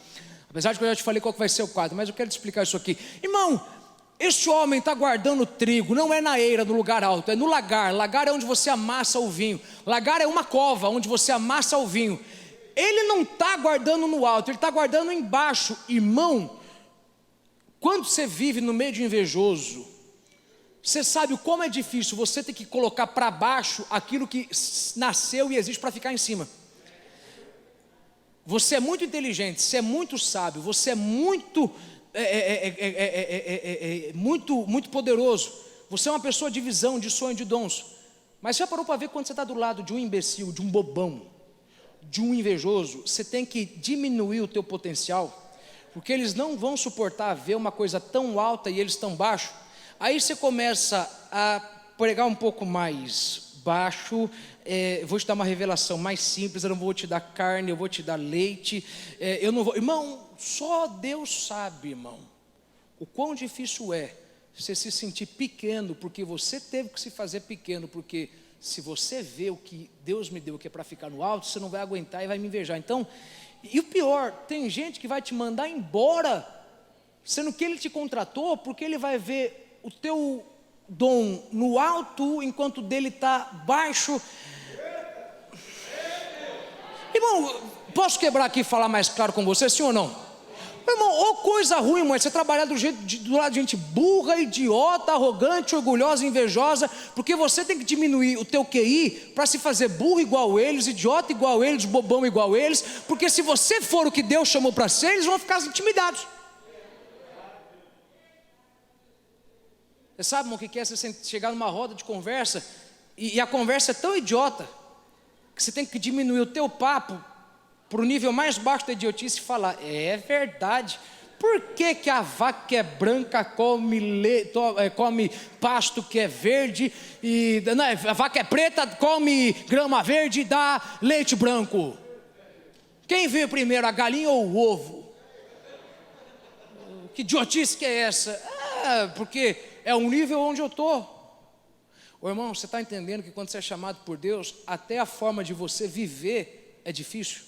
Apesar de que eu já te falei qual que vai ser o quadro, mas eu quero te explicar isso aqui. Irmão, este homem está guardando trigo, não é na eira, no lugar alto, é no lagar. Lagar é onde você amassa o vinho. Lagar é uma cova onde você amassa o vinho. Ele não está guardando no alto, ele está guardando embaixo. Irmão, quando você vive no meio de invejoso, você sabe como é difícil você ter que colocar para baixo aquilo que nasceu e existe para ficar em cima. Você é muito inteligente, você é muito sábio, você é muito muito poderoso. Você é uma pessoa de visão, de sonho, de dons. Mas você já parou para ver quando você está do lado de um imbecil, de um bobão, de um invejoso? Você tem que diminuir o teu potencial, porque eles não vão suportar ver uma coisa tão alta e eles tão baixo. Aí você começa a pregar um pouco mais baixo. Vou te dar uma revelação mais simples. Eu não vou te dar carne, eu vou te dar leite. Eu não vou, irmão. Só Deus sabe, irmão, o quão difícil é você se sentir pequeno, porque você teve que se fazer pequeno, porque se você vê o que Deus me deu, que é para ficar no alto, você não vai aguentar e vai me invejar. Então, e o pior, tem gente que vai te mandar embora, sendo que ele te contratou, porque ele vai ver o teu dom no alto, enquanto o dele está baixo. Irmão, posso quebrar aqui e falar mais claro com você, sim ou não? Irmão, ô coisa ruim, mãe, você trabalhar do lado de gente burra, idiota, arrogante, orgulhosa, invejosa, porque você tem que diminuir o teu QI para se fazer burro igual eles, idiota igual eles, bobão igual eles, porque se você for o que Deus chamou para ser, eles vão ficar intimidados. Você sabe, irmão, o que é você chegar numa roda de conversa e a conversa é tão idiota que você tem que diminuir o teu papo para o nível mais baixo da idiotice e falar, é verdade, por que a vaca que é branca come pasto que é verde, e a vaca é preta, come grama verde e dá leite branco? Quem veio primeiro, a galinha ou o ovo? Que idiotice que é essa? Porque é um nível onde eu estou. Ô irmão, você está entendendo que quando você é chamado por Deus, até a forma de você viver é difícil?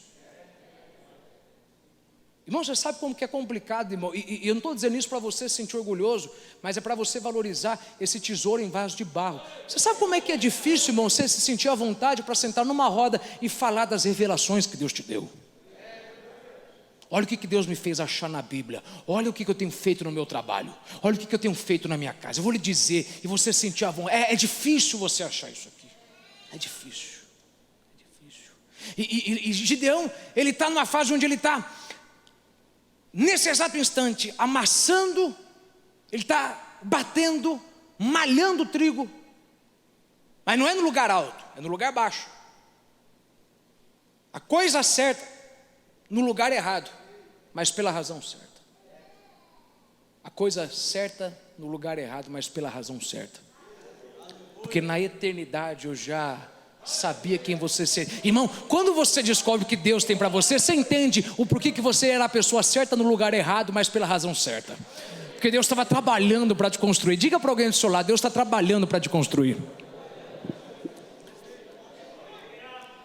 Irmão, você sabe como que é complicado, irmão, e eu não estou dizendo isso para você se sentir orgulhoso, mas é para você valorizar esse tesouro em vaso de barro. Você sabe como é que é difícil, irmão, você se sentir à vontade para sentar numa roda e falar das revelações que Deus te deu? Olha o que Deus me fez achar na Bíblia. Olha o que eu tenho feito no meu trabalho. Olha o que eu tenho feito na minha casa. Eu vou lhe dizer, e você sentir à vontade. É difícil você achar isso aqui. É difícil. E Gideão, ele está numa fase onde ele está, nesse exato instante, amassando, ele está batendo, malhando o trigo, mas não é no lugar alto, é no lugar baixo. A coisa certa, no lugar errado, mas pela razão certa. A coisa certa, no lugar errado, mas pela razão certa. Porque na eternidade eu já sabia quem você seria. Irmão, quando você descobre o que Deus tem para você, você entende o porquê que você era a pessoa certa no lugar errado, mas pela razão certa. Porque Deus estava trabalhando para te construir. Diga para alguém do seu lado: Deus está trabalhando para te construir.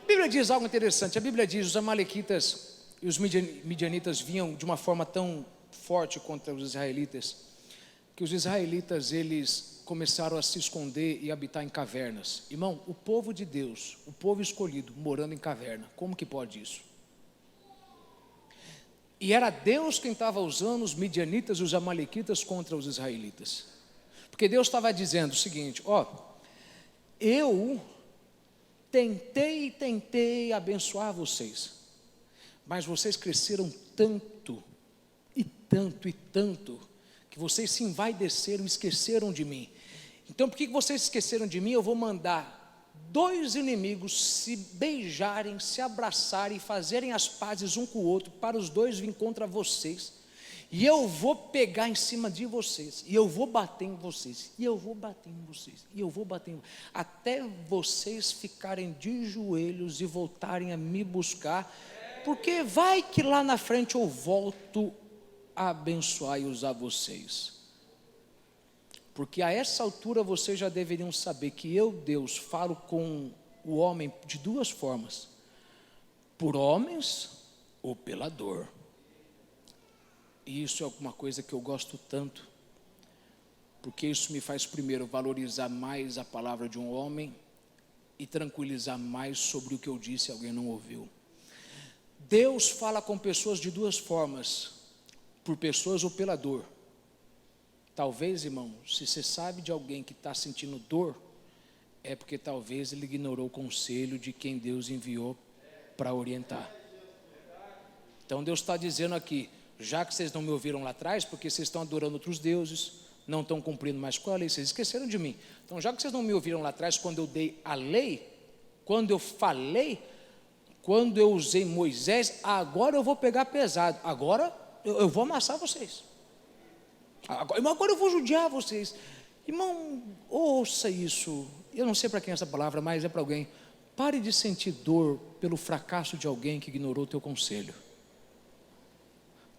A Bíblia diz algo interessante. A Bíblia diz: os amalequitas e os midianitas vinham de uma forma tão forte contra os israelitas, que os israelitas, eles começaram a se esconder e habitar em cavernas. Irmão, o povo de Deus, o povo escolhido, morando em caverna, como que pode isso? E era Deus quem estava usando os midianitas e os amalequitas contra os israelitas, porque Deus estava dizendo o seguinte: ó, eu tentei abençoar vocês, mas vocês cresceram tanto, e tanto, e tanto, que vocês se envaideceram, esqueceram de mim. Então, por que vocês esqueceram de mim? Eu vou mandar 2 inimigos se beijarem, se abraçarem, fazerem as pazes um com o outro, para os dois virem contra vocês, e eu vou pegar em cima de vocês, e eu vou bater em vocês, e eu vou bater em vocês, e eu vou bater em vocês, até vocês ficarem de joelhos e voltarem a me buscar, porque vai que lá na frente eu volto a abençoar e usar vocês. Porque a essa altura vocês já deveriam saber que eu, Deus, falo com o homem de 2 formas: por homens ou pela dor. E isso é alguma coisa que eu gosto tanto, porque isso me faz primeiro valorizar mais a palavra de um homem e tranquilizar mais sobre o que eu disse e alguém não ouviu. Deus fala com pessoas de 2 formas: por pessoas ou pela dor. Talvez, irmão, se você sabe de alguém que está sentindo dor, é porque talvez ele ignorou o conselho de quem Deus enviou para orientar. Então Deus está dizendo aqui: já que vocês não me ouviram lá atrás, porque vocês estão adorando outros deuses, não estão cumprindo mais com a lei, vocês esqueceram de mim. Então, já que vocês não me ouviram lá atrás, quando eu dei a lei, quando eu falei, quando eu usei Moisés, agora eu vou pegar pesado, agora eu vou amassar vocês. Agora eu vou judiar vocês. Irmão, ouça isso. Eu não sei para quem é essa palavra, mas é para alguém. Pare de sentir dor pelo fracasso de alguém que ignorou o teu conselho.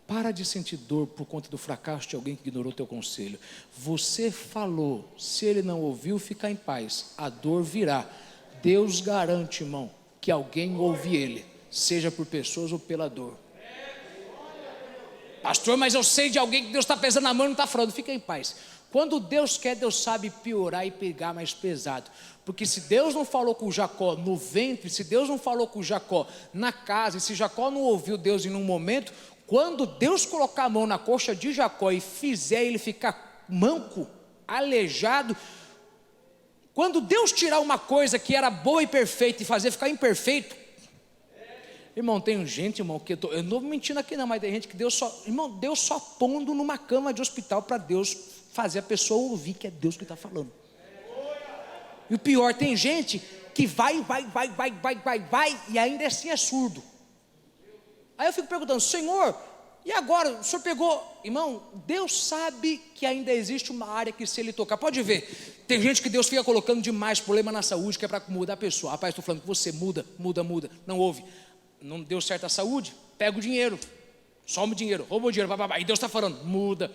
Para de sentir dor por conta do fracasso de alguém que ignorou o teu conselho. Você falou, se ele não ouviu, fica em paz. A dor virá. Deus garante, irmão, que alguém ouve ele, seja por pessoas ou pela dor. Pastor, mas eu sei de alguém que Deus está pesando a mão e não está falando. Fica em paz. Quando Deus quer, Deus sabe piorar e pegar mais pesado. Porque se Deus não falou com Jacó no ventre, se Deus não falou com Jacó na casa, e se Jacó não ouviu Deus em um momento, quando Deus colocar a mão na coxa de Jacó e fizer ele ficar manco, aleijado, quando Deus tirar uma coisa que era boa e perfeita e fazer ficar imperfeito, irmão, tem gente, irmão, que eu não estou mentindo aqui não, mas tem gente que Deus só pondo numa cama de hospital para Deus fazer a pessoa ouvir que é Deus que está falando. E o pior, tem gente que vai, e ainda assim é surdo. Aí eu fico perguntando: Senhor, e agora? O Senhor pegou? Irmão, Deus sabe que ainda existe uma área que, se Ele tocar, pode ver, tem gente que Deus fica colocando demais problema na saúde, que é para mudar a pessoa. Rapaz, estou falando que você muda, não ouve. Não deu certo a saúde, pega o dinheiro, some o dinheiro, rouba o dinheiro, e Deus está falando, muda,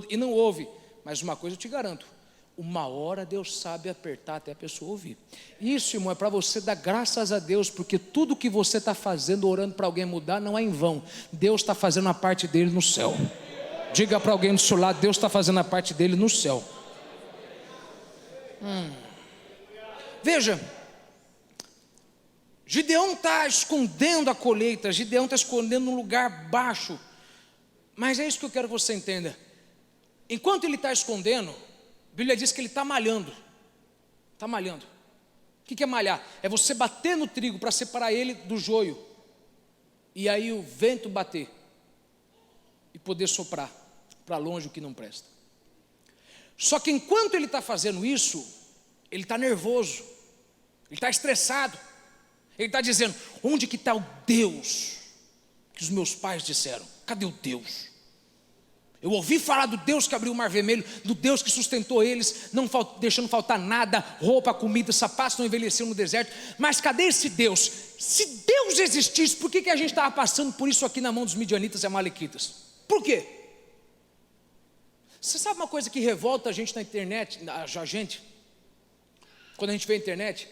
e não ouve. Mas uma coisa eu te garanto: uma hora Deus sabe apertar até a pessoa ouvir. Isso, irmão, é para você dar graças a Deus, porque tudo que você está fazendo, orando para alguém mudar, não é em vão. Deus está fazendo a parte dele no céu. Diga para alguém do seu lado: Deus está fazendo a parte dele no céu. Veja, Gideão está escondendo a colheita, Gideão está escondendo um lugar baixo, mas é isso que eu quero que você entenda. Enquanto ele está escondendo, a Bíblia diz que ele está malhando. Está malhando. O que é malhar? É você bater no trigo para separar ele do joio, e aí o vento bater e poder soprar para longe o que não presta. Só que enquanto ele está fazendo isso, ele está nervoso, ele está estressado, ele está dizendo: onde que está o Deus que os meus pais disseram? Cadê o Deus? Eu ouvi falar do Deus que abriu o mar vermelho, do Deus que sustentou eles, não deixando faltar nada, roupa, comida, sapatos, não envelheceram no deserto. Mas cadê esse Deus? Se Deus existisse, por que a gente estava passando por isso aqui na mão dos midianitas e amalequitas? Por quê? Você sabe uma coisa que revolta a gente na internet, quando a gente vê a internet?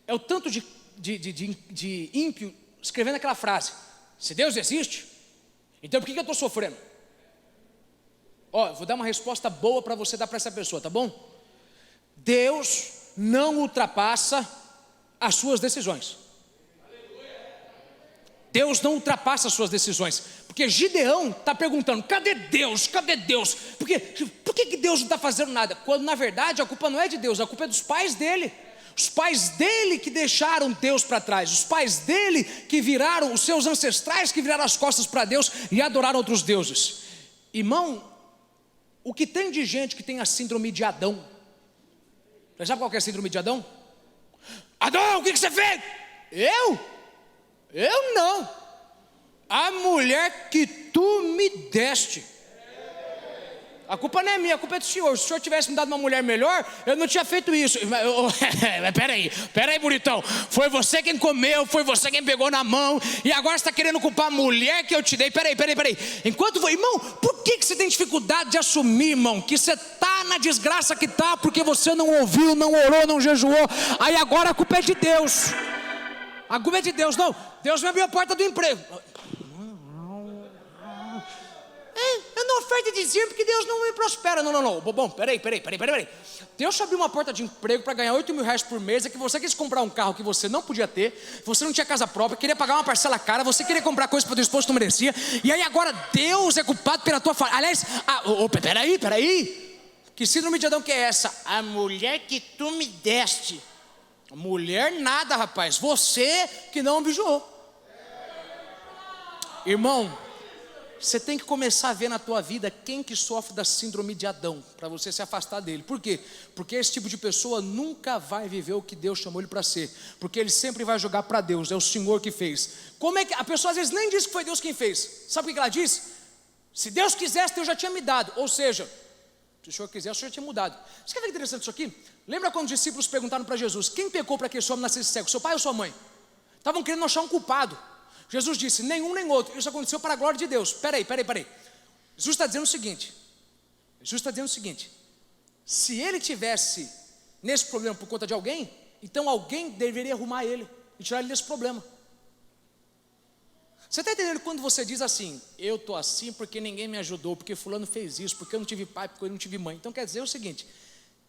É o tanto de ímpio escrevendo aquela frase: se Deus existe, então por que eu estou sofrendo? Ó, vou dar uma resposta boa para você dar para essa pessoa, tá bom? Deus não ultrapassa as suas decisões. Deus não ultrapassa as suas decisões. Porque Gideão está perguntando: cadê Deus? Cadê Deus? Por que Deus não está fazendo nada? Quando na verdade a culpa não é de Deus, a culpa é dos pais dele. Os pais dele que deixaram Deus para trás. Os pais dele que viraram, os seus ancestrais que viraram as costas para Deus e adoraram outros deuses. Irmão, o que tem de gente que tem a síndrome de Adão? Você sabe qual que é a síndrome de Adão? Adão, o que você fez? Eu não. A mulher que tu me deste. A culpa não é minha, a culpa é do Senhor. Se o Senhor tivesse me dado uma mulher melhor, eu não tinha feito isso. Peraí, bonitão. Foi você quem comeu, foi você quem pegou na mão, e agora você está querendo culpar a mulher que eu te dei. Peraí. Irmão, por que você tem dificuldade de assumir, irmão, que você está na desgraça que está, porque você não ouviu, não orou, não jejuou? Aí agora a culpa é de Deus. A culpa é de Deus. Não, Deus me abriu a porta do emprego. Eu não oferto dízimo porque Deus não me prospera. Não. Bom, peraí. Deus te abriu uma porta de emprego para ganhar 8 mil reais por mês. É que você quis comprar um carro que você não podia ter. Você não tinha casa própria, queria pagar uma parcela cara. Você queria comprar coisas para o teu esposo que não merecia. E aí agora Deus é culpado pela tua falha. Aliás, peraí. Que síndrome de Adão que é essa? A mulher que tu me deste. Mulher nada, rapaz. Você que não vigiou. Irmão, você tem que começar a ver na tua vida quem que sofre da síndrome de Adão, para você se afastar dele. Por quê? Porque esse tipo de pessoa nunca vai viver o que Deus chamou ele para ser, porque ele sempre vai jogar para Deus, é o Senhor que fez. Como é que a pessoa às vezes nem diz que foi Deus quem fez? Sabe o que ela diz? Se Deus quisesse, Deus já tinha me dado. Ou seja, se o Senhor quisesse, o Senhor já tinha mudado. Você quer ver interessante isso aqui? Lembra quando os discípulos perguntaram para Jesus: quem pecou para que esse homem nascesse cego, seu pai ou sua mãe? Estavam querendo achar um culpado. Jesus disse: nenhum nem outro. Isso aconteceu para a glória de Deus. Peraí. Jesus está dizendo o seguinte: se ele tivesse nesse problema por conta de alguém, então alguém deveria arrumar ele e tirar ele desse problema. Você está entendendo quando você diz assim: eu estou assim porque ninguém me ajudou, porque fulano fez isso, porque eu não tive pai, porque eu não tive mãe? Então quer dizer o seguinte,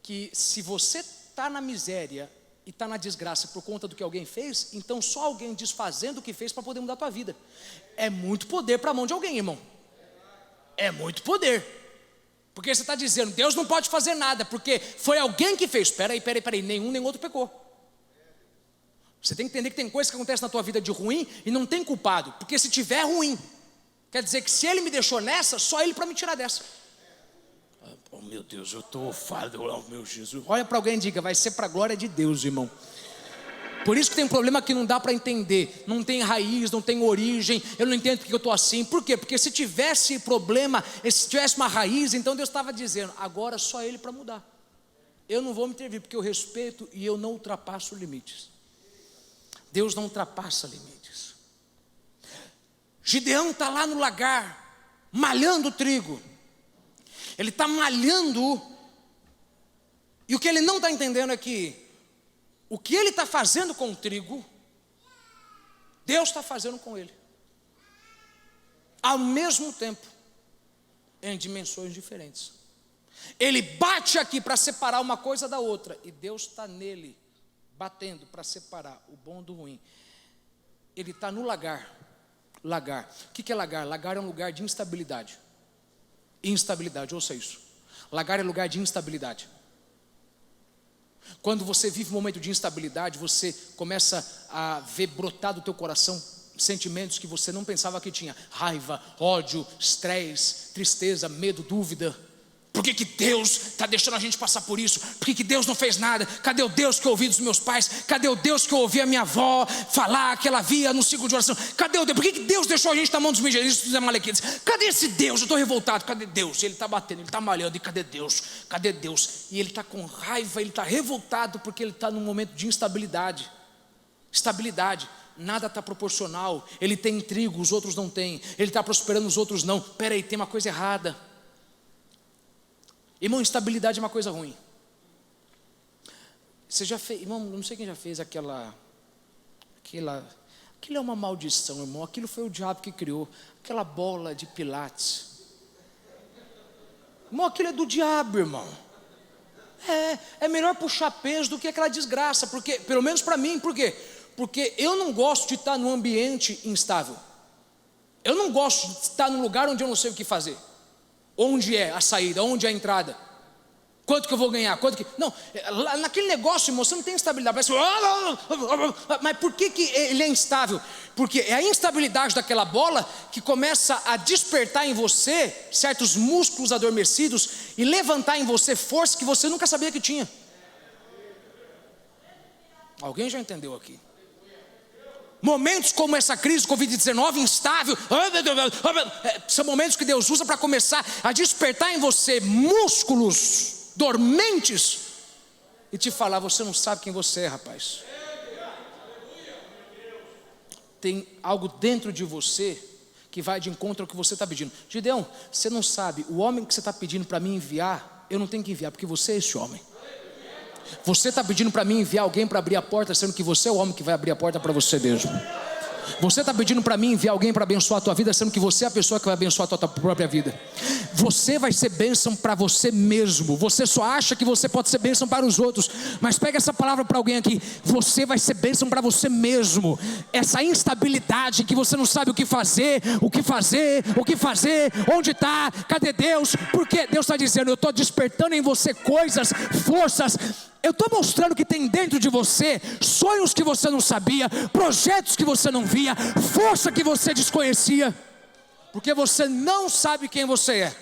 que se você está na miséria e está na desgraça por conta do que alguém fez, então só alguém desfazendo o que fez para poder mudar a tua vida. É muito poder para a mão de alguém, irmão. É muito poder. Porque você está dizendo: Deus não pode fazer nada, porque foi alguém que fez. Peraí, nenhum nem outro pecou. Você tem que entender que tem coisas que acontecem na tua vida de ruim e não tem culpado, porque se tiver ruim, quer dizer que se ele me deixou nessa, só ele para me tirar dessa. Oh meu Deus, eu estou ofado, oh meu Jesus. Olha para alguém e diga: vai ser para a glória de Deus, irmão. Por isso que tem um problema que não dá para entender, não tem raiz, não tem origem. Eu não entendo porque eu estou assim. Por quê? Porque se tivesse problema, se tivesse uma raiz, então Deus estava dizendo: agora só ele para mudar. Eu não vou me intervir, porque eu respeito e eu não ultrapasso limites. Deus não ultrapassa limites. Gideão está lá no lagar, malhando o trigo. Ele está malhando E o que ele não está entendendo é que o que ele está fazendo com o trigo, Deus está fazendo com ele. Ao mesmo tempo, em dimensões diferentes. Ele bate aqui para separar uma coisa da outra, e Deus está nele, batendo para separar o bom do ruim. Ele está no lagar. Lagar. O que é lagar? Lagar é um lugar de instabilidade. Instabilidade, ouça isso. Lagar é lugar de instabilidade. Quando você vive um momento de instabilidade, você começa a ver brotar do teu coração sentimentos que você não pensava que tinha. Raiva, ódio, estresse, tristeza, medo, dúvida. Por que Deus está deixando a gente passar por isso? Por que Deus não fez nada? Cadê o Deus que eu ouvi dos meus pais? Cadê o Deus que eu ouvi a minha avó falar, que ela via no ciclo de oração? Cadê o Deus? Por que Deus deixou a gente na mão dos midianitas e dos amalequitas? Cadê esse Deus? Eu estou revoltado. Cadê Deus? Ele está batendo, ele está malhando. E cadê Deus? Cadê Deus? E ele está com raiva, ele está revoltado porque ele está num momento de instabilidade. Estabilidade. Nada está proporcional. Ele tem trigo, os outros não têm. Ele está prosperando, os outros não. Peraí, tem uma coisa errada. Irmão, instabilidade é uma coisa ruim. Você já fez, irmão, não sei quem já fez aquilo é uma maldição, irmão. Aquilo foi o diabo que criou. Aquela bola de pilates. Irmão, aquilo é do diabo, irmão. É melhor puxar peso do que aquela desgraça. Porque, pelo menos para mim, por quê? Porque eu não gosto de estar num ambiente instável. Eu não gosto de estar num lugar onde eu não sei o que fazer. Onde é a saída? Onde é a entrada? Quanto que eu vou ganhar? Não, naquele negócio, irmão, você não tem estabilidade. Mas por que ele é instável? Porque é a instabilidade daquela bola que começa a despertar em você certos músculos adormecidos e levantar em você força que você nunca sabia que tinha. Alguém já entendeu aqui? Momentos como essa crise Covid-19 instável, são momentos que Deus usa para começar a despertar em você músculos dormentes e te falar: você não sabe quem você é, rapaz. Tem algo dentro de você que vai de encontro ao que você está pedindo. Gideão, você não sabe, o homem que você está pedindo para mim enviar, eu não tenho que enviar, porque você é esse homem. Você está pedindo para mim enviar alguém para abrir a porta, sendo que você é o homem que vai abrir a porta para você mesmo. Você está pedindo para mim enviar alguém para abençoar a tua vida, sendo que você é a pessoa que vai abençoar a tua própria vida. Você vai ser bênção para você mesmo. Você só acha que você pode ser bênção para os outros, mas pega essa palavra para alguém aqui. Você vai ser bênção para você mesmo. Essa instabilidade que você não sabe o que fazer, onde está, cadê Deus? Porque Deus está dizendo: eu estou despertando em você coisas, forças. Eu estou mostrando que tem dentro de você sonhos que você não sabia, projetos que você não via, força que você desconhecia, porque você não sabe quem você é.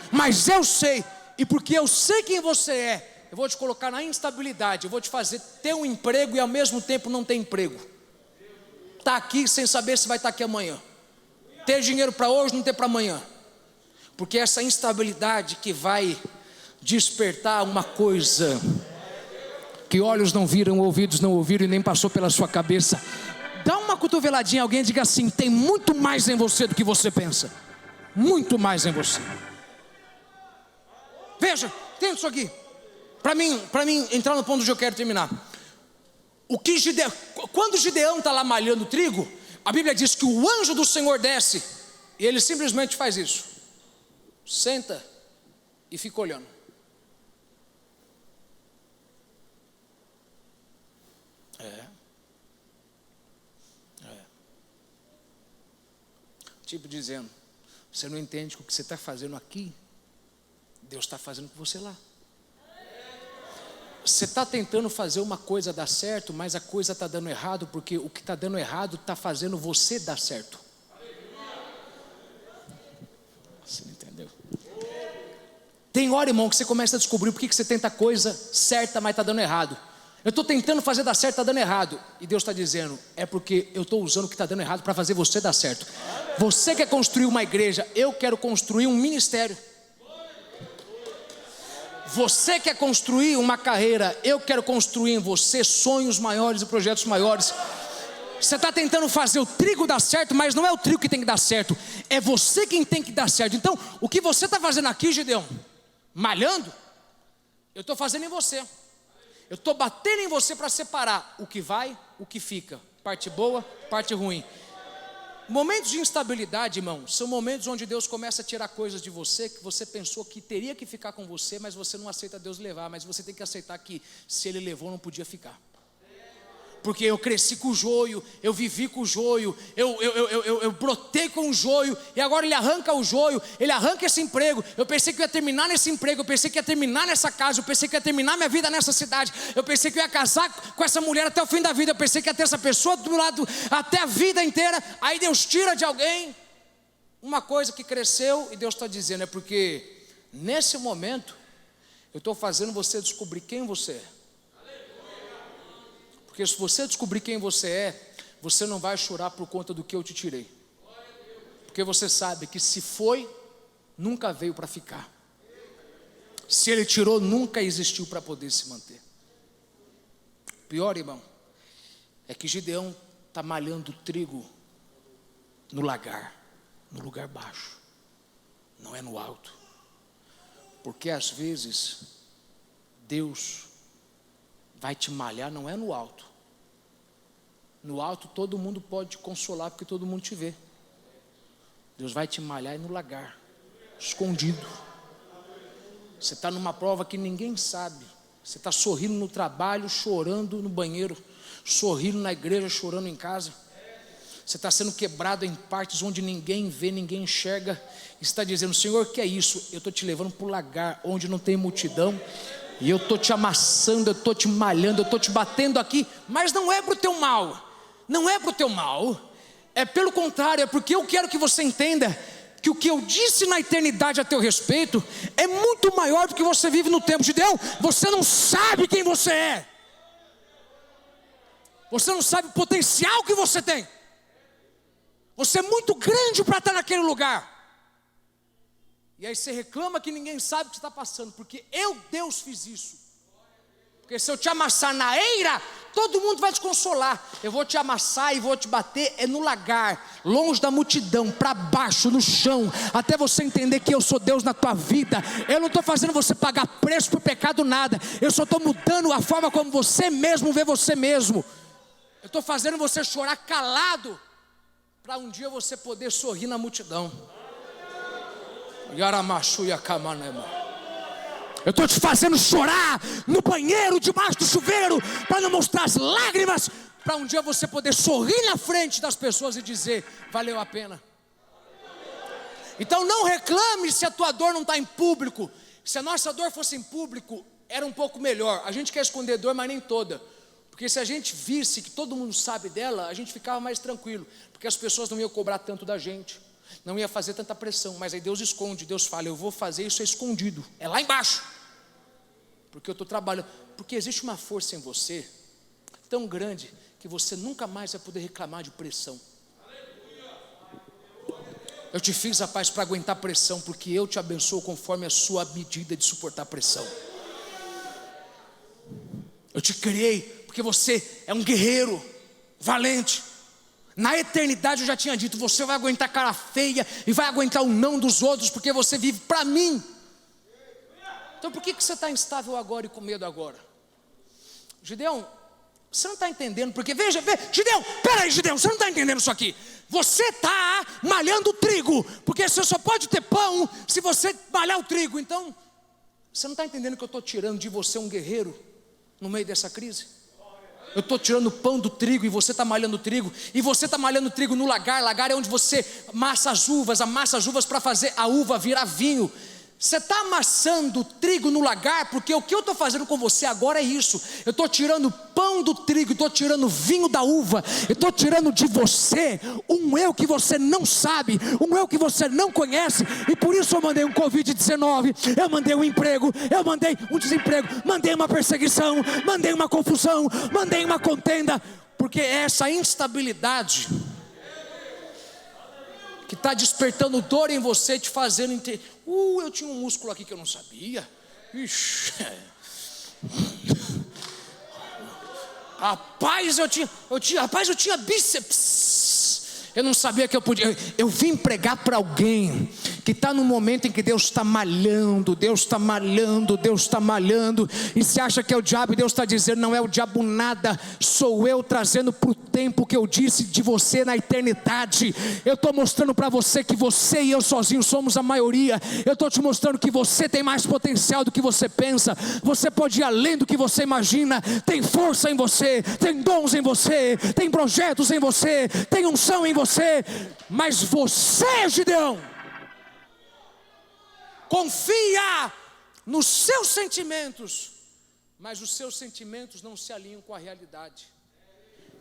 Mas eu sei, e porque eu sei quem você é, eu vou te colocar na instabilidade, eu vou te fazer ter um emprego e ao mesmo tempo não ter emprego. Está aqui sem saber se vai estar aqui amanhã, ter dinheiro para hoje, não ter para amanhã, porque essa instabilidade que vai despertar uma coisa que olhos não viram, ouvidos não ouviram e nem passou pela sua cabeça. Dá uma cotoveladinha a alguém e diga assim: tem muito mais em você do que você pensa. Muito mais em você. Veja, tem isso aqui. Para mim entrar no ponto onde eu quero terminar. Quando Gideão está lá malhando trigo, a Bíblia diz que o anjo do Senhor desce e ele simplesmente faz isso. Senta e fica olhando. Tipo dizendo: você não entende que o que você está fazendo aqui, Deus está fazendo com você lá. Você está tentando fazer uma coisa dar certo, mas a coisa está dando errado, porque o que está dando errado está fazendo você dar certo. Você não entendeu? Tem hora, irmão, que você começa a descobrir por que você tenta a coisa certa, mas está dando errado. Eu estou tentando fazer dar certo, está dando errado. E Deus está dizendo: é porque eu estou usando o que está dando errado para fazer você dar certo. Você quer construir uma igreja, eu quero construir um ministério. Você quer construir uma carreira, eu quero construir em você sonhos maiores e projetos maiores. Você está tentando fazer o trigo dar certo, mas não é o trigo que tem que dar certo, é você quem tem que dar certo. Então, o que você está fazendo aqui, Gideão, malhando, Eu estou fazendo em você. Eu estou batendo em você para separar o que vai, o que fica. Parte boa, parte ruim. Momentos de instabilidade, irmão, são momentos onde Deus começa a tirar coisas de você que você pensou que teria que ficar com você, mas você não aceita Deus levar. Mas você tem que aceitar que se Ele levou, não podia ficar. Porque eu cresci com o joio, eu vivi com o joio, eu brotei com o joio, e agora Ele arranca o joio, Ele arranca esse emprego. Eu pensei que eu ia terminar nesse emprego, eu pensei que ia terminar nessa casa, eu pensei que ia terminar minha vida nessa cidade, eu pensei que eu ia casar com essa mulher até o fim da vida, eu pensei que ia ter essa pessoa do lado até a vida inteira. Aí Deus tira de alguém uma coisa que cresceu, e Deus está dizendo, é porque nesse momento eu estou fazendo você descobrir quem você é. Porque se você descobrir quem você é, você não vai chorar por conta do que eu te tirei. Porque você sabe que se foi, nunca veio para ficar. Se Ele tirou, nunca existiu para poder se manter. Pior, irmão, é que Gideão está malhando trigo no lagar, no lugar baixo. Não é no alto. Porque às vezes, Deus vai te malhar, não é no alto. No alto todo mundo pode te consolar, porque todo mundo te vê. Deus vai te malhar no lagar, escondido. Você está numa prova que ninguém sabe. Você está sorrindo no trabalho, chorando no banheiro, sorrindo na igreja, chorando em casa. Você está sendo quebrado em partes onde ninguém vê, ninguém enxerga. E está dizendo, Senhor, o que é isso? Eu estou te levando para o lagar onde não tem multidão. E eu estou te amassando, eu estou te malhando, eu estou te batendo aqui. Mas não é para o teu mal. Não é para o teu mal. É pelo contrário, é porque eu quero que você entenda que o que eu disse na eternidade a teu respeito é muito maior do que você vive no tempo. Gideão, você não sabe quem você é. Você não sabe o potencial que você tem. Você é muito grande para estar naquele lugar. E aí você reclama que ninguém sabe o que está passando, porque eu, Deus, fiz isso. Porque se eu te amassar na eira, todo mundo vai te consolar. Eu vou te amassar e vou te bater no lagar, longe da multidão, para baixo, no chão, até você entender que eu sou Deus na tua vida. Eu não estou fazendo você pagar preço por pecado, nada. Eu só estou mudando a forma como você mesmo vê você mesmo. Eu estou fazendo você chorar calado, para um dia você poder sorrir na multidão. Eu estou te fazendo chorar no banheiro, debaixo do chuveiro, para não mostrar as lágrimas, para um dia você poder sorrir na frente das pessoas e dizer, valeu a pena. Então não reclame se a tua dor não está em público. Se a nossa dor fosse em público, era um pouco melhor. A gente quer esconder dor, mas nem toda. Porque se a gente visse que todo mundo sabe dela, a gente ficava mais tranquilo, porque as pessoas não iam cobrar tanto da gente, não ia fazer tanta pressão. Mas aí Deus esconde, Deus fala, eu vou fazer isso escondido, é lá embaixo, porque eu estou trabalhando. Porque existe uma força em você tão grande que você nunca mais vai poder reclamar de pressão. Eu te fiz, rapaz, para aguentar pressão, porque eu te abençoo conforme a sua medida de suportar pressão. Eu te criei porque você é um guerreiro valente. Na eternidade eu já tinha dito, você vai aguentar cara feia e vai aguentar o não dos outros, porque você vive para mim. Então por que você está instável agora e com medo agora? Gideão, você não está entendendo, porque veja, Gideão, peraí Gideão, você não está entendendo isso aqui. Você está malhando trigo, porque você só pode ter pão se você malhar o trigo. Então, você não está entendendo que eu estou tirando de você um guerreiro no meio dessa crise? Eu estou tirando o pão do trigo e você está malhando trigo. E você está malhando trigo no lagar. Lagar é onde você amassa as uvas para fazer a uva virar vinho. Você está amassando trigo no lagar, porque o que eu estou fazendo com você agora é isso. Eu estou tirando pão do trigo, estou tirando vinho da uva. Eu estou tirando de você um eu que você não sabe, um eu que você não conhece. E por isso eu mandei um Covid-19, eu mandei um emprego, eu mandei um desemprego, mandei uma perseguição, mandei uma confusão, mandei uma contenda. Porque é essa instabilidade que está despertando dor em você, te fazendo entender. Eu tinha um músculo aqui que eu não sabia. Ixi. Rapaz, eu tinha bíceps. Eu não sabia que eu podia. Eu vim pregar para alguém que está no momento em que Deus está malhando, e se acha que é o diabo, e Deus está dizendo: não é o diabo nada, sou eu trazendo para o tempo que eu disse de você na eternidade. Eu estou mostrando para você que você e eu sozinhos somos a maioria. Eu estou te mostrando que você tem mais potencial do que você pensa, você pode ir além do que você imagina, tem força em você, tem dons em você, tem projetos em você, tem unção em você, mas você, Gideão, confia nos seus sentimentos, mas os seus sentimentos não se alinham com a realidade,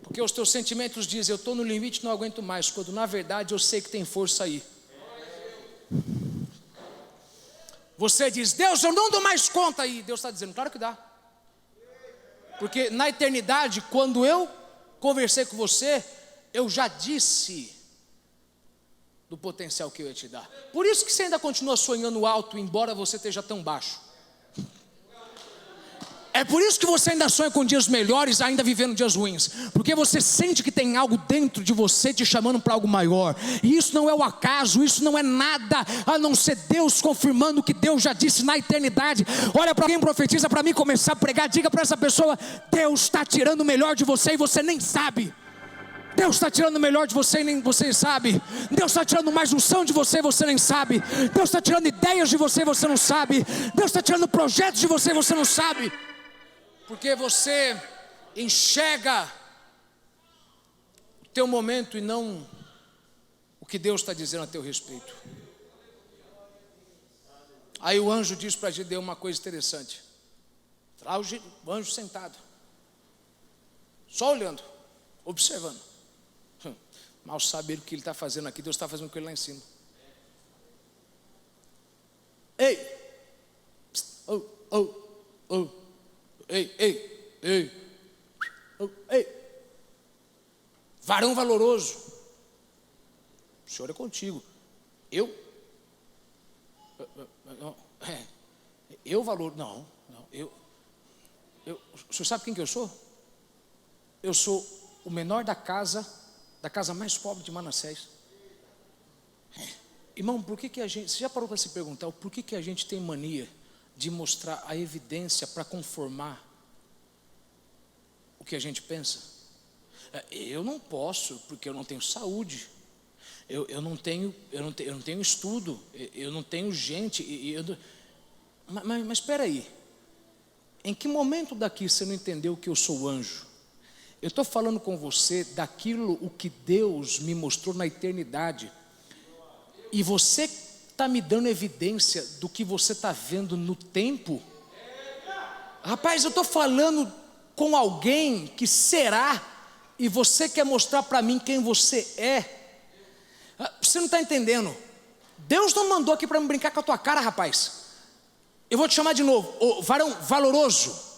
porque os teus sentimentos dizem: eu estou no limite, não aguento mais, quando na verdade eu sei que tem força aí. Você diz: Deus, eu não dou mais conta aí. Deus está dizendo: claro que dá, porque na eternidade, quando eu conversei com você, eu já disse do potencial que eu ia te dar. Por isso que você ainda continua sonhando alto, embora você esteja tão baixo. É por isso que você ainda sonha com dias melhores, ainda vivendo dias ruins, porque você sente que tem algo dentro de você te chamando para algo maior. E isso não é o acaso, isso não é nada a não ser Deus confirmando o que Deus já disse na eternidade. Olha para quem profetiza para mim começar a pregar, diga para essa pessoa: Deus está tirando o melhor de você e você nem sabe. Deus está tirando o melhor de você e nem você sabe. Deus está tirando mais unção de você e você nem sabe. Deus está tirando ideias de você e você não sabe. Deus está tirando projetos de você e você não sabe, porque você enxerga o teu momento e não o que Deus está dizendo a teu respeito. Aí o anjo diz para Gideão uma coisa interessante. Lá o anjo sentado, só olhando, observando. Mal saber o que ele está fazendo aqui, Deus está fazendo com ele lá em cima. Ei, oh, oh, oh, ei, ei, ei, oh, ei, varão valoroso, o Senhor é contigo. Eu valor, não, eu, o senhor sabe quem que eu sou? Eu sou o menor da casa mais pobre de Manassés. Irmão, por que a gente, você já parou para se perguntar por que a gente tem mania de mostrar a evidência para conformar o que a gente pensa? Eu não posso, porque eu não tenho saúde, eu não tenho estudo, eu não tenho gente, mas espera aí, em que momento daqui você não entendeu que eu sou anjo? Eu estou falando com você daquilo o que Deus me mostrou na eternidade, e você está me dando evidência do que você está vendo no tempo. Rapaz, eu estou falando com alguém que será, e você quer mostrar para mim quem você é. Você não está entendendo. Deus não mandou aqui para me brincar com a tua cara, rapaz. Eu vou te chamar de novo, ô varão valoroso.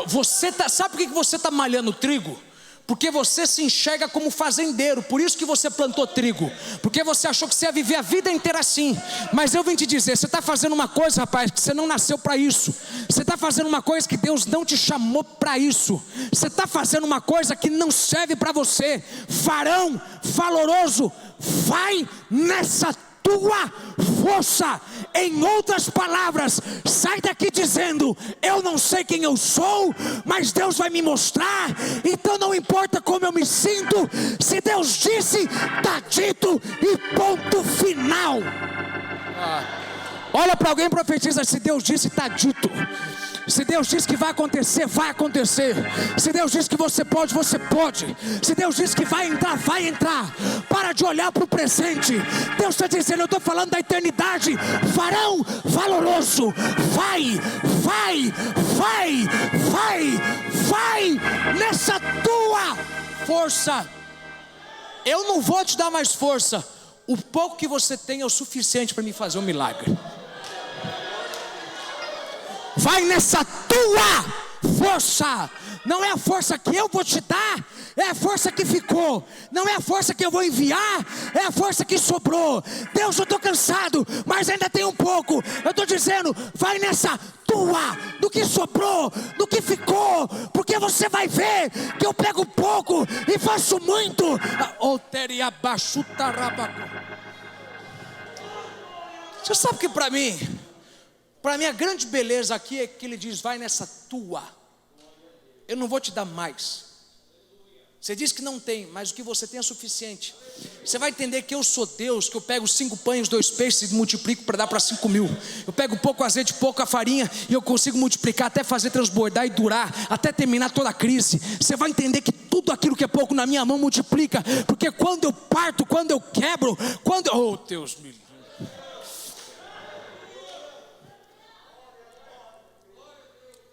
Você sabe por que você está malhando trigo? Porque você se enxerga como fazendeiro, por isso que você plantou trigo, porque você achou que você ia viver a vida inteira assim. Mas eu vim te dizer, você está fazendo uma coisa, rapaz, que você não nasceu para isso. Você está fazendo uma coisa que Deus não te chamou para isso. Você está fazendo uma coisa que não serve para você. Varão valoroso, vai nessa tua força. Em outras palavras, sai daqui dizendo: eu não sei quem eu sou, mas Deus vai me mostrar. Então não importa como eu me sinto, se Deus disse, está dito e ponto final. Olha para alguém e profetiza: se Deus disse, está dito. Se Deus diz que vai acontecer, vai acontecer. Se Deus diz que você pode, você pode. Se Deus diz que vai entrar, vai entrar. Para de olhar para o presente. Deus está dizendo: eu estou falando da eternidade. Varão valoroso, vai, vai, vai, vai, vai nessa tua força. Eu não vou te dar mais força. O pouco que você tem é o suficiente para me fazer um milagre. Vai nessa tua força. Não é a força que eu vou te dar, é a força que ficou. Não é a força que eu vou enviar, é a força que sobrou. Deus, eu estou cansado, mas ainda tem um pouco. Eu estou dizendo, vai nessa tua, do que sobrou, do que ficou, porque você vai ver que eu pego pouco e faço muito. Você sabe que para mim a grande beleza aqui é que ele diz: vai nessa tua, eu não vou te dar mais. Você diz que não tem, mas o que você tem é suficiente. Você vai entender que eu sou Deus, que eu pego 5 pães, 2 peixes e multiplico para dar para 5.000. Eu pego pouco azeite, pouca farinha e eu consigo multiplicar até fazer transbordar e durar, até terminar toda a crise. Você vai entender que tudo aquilo que é pouco na minha mão multiplica, porque quando eu parto, quando eu quebro, oh Deus me livre.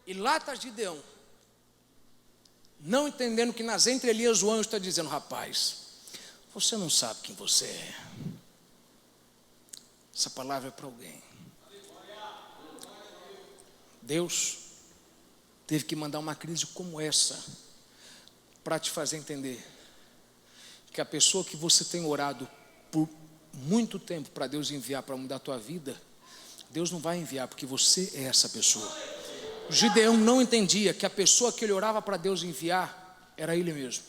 E lá está Gideão, não entendendo que nas entrelinhas o anjo está dizendo: rapaz, você não sabe quem você é. Essa palavra é para alguém. Deus teve que mandar uma crise como essa para te fazer entender que a pessoa que você tem orado por muito tempo para Deus enviar para mudar a tua vida, Deus não vai enviar, porque você é essa pessoa. Gideão não entendia que a pessoa que ele orava para Deus enviar era ele mesmo.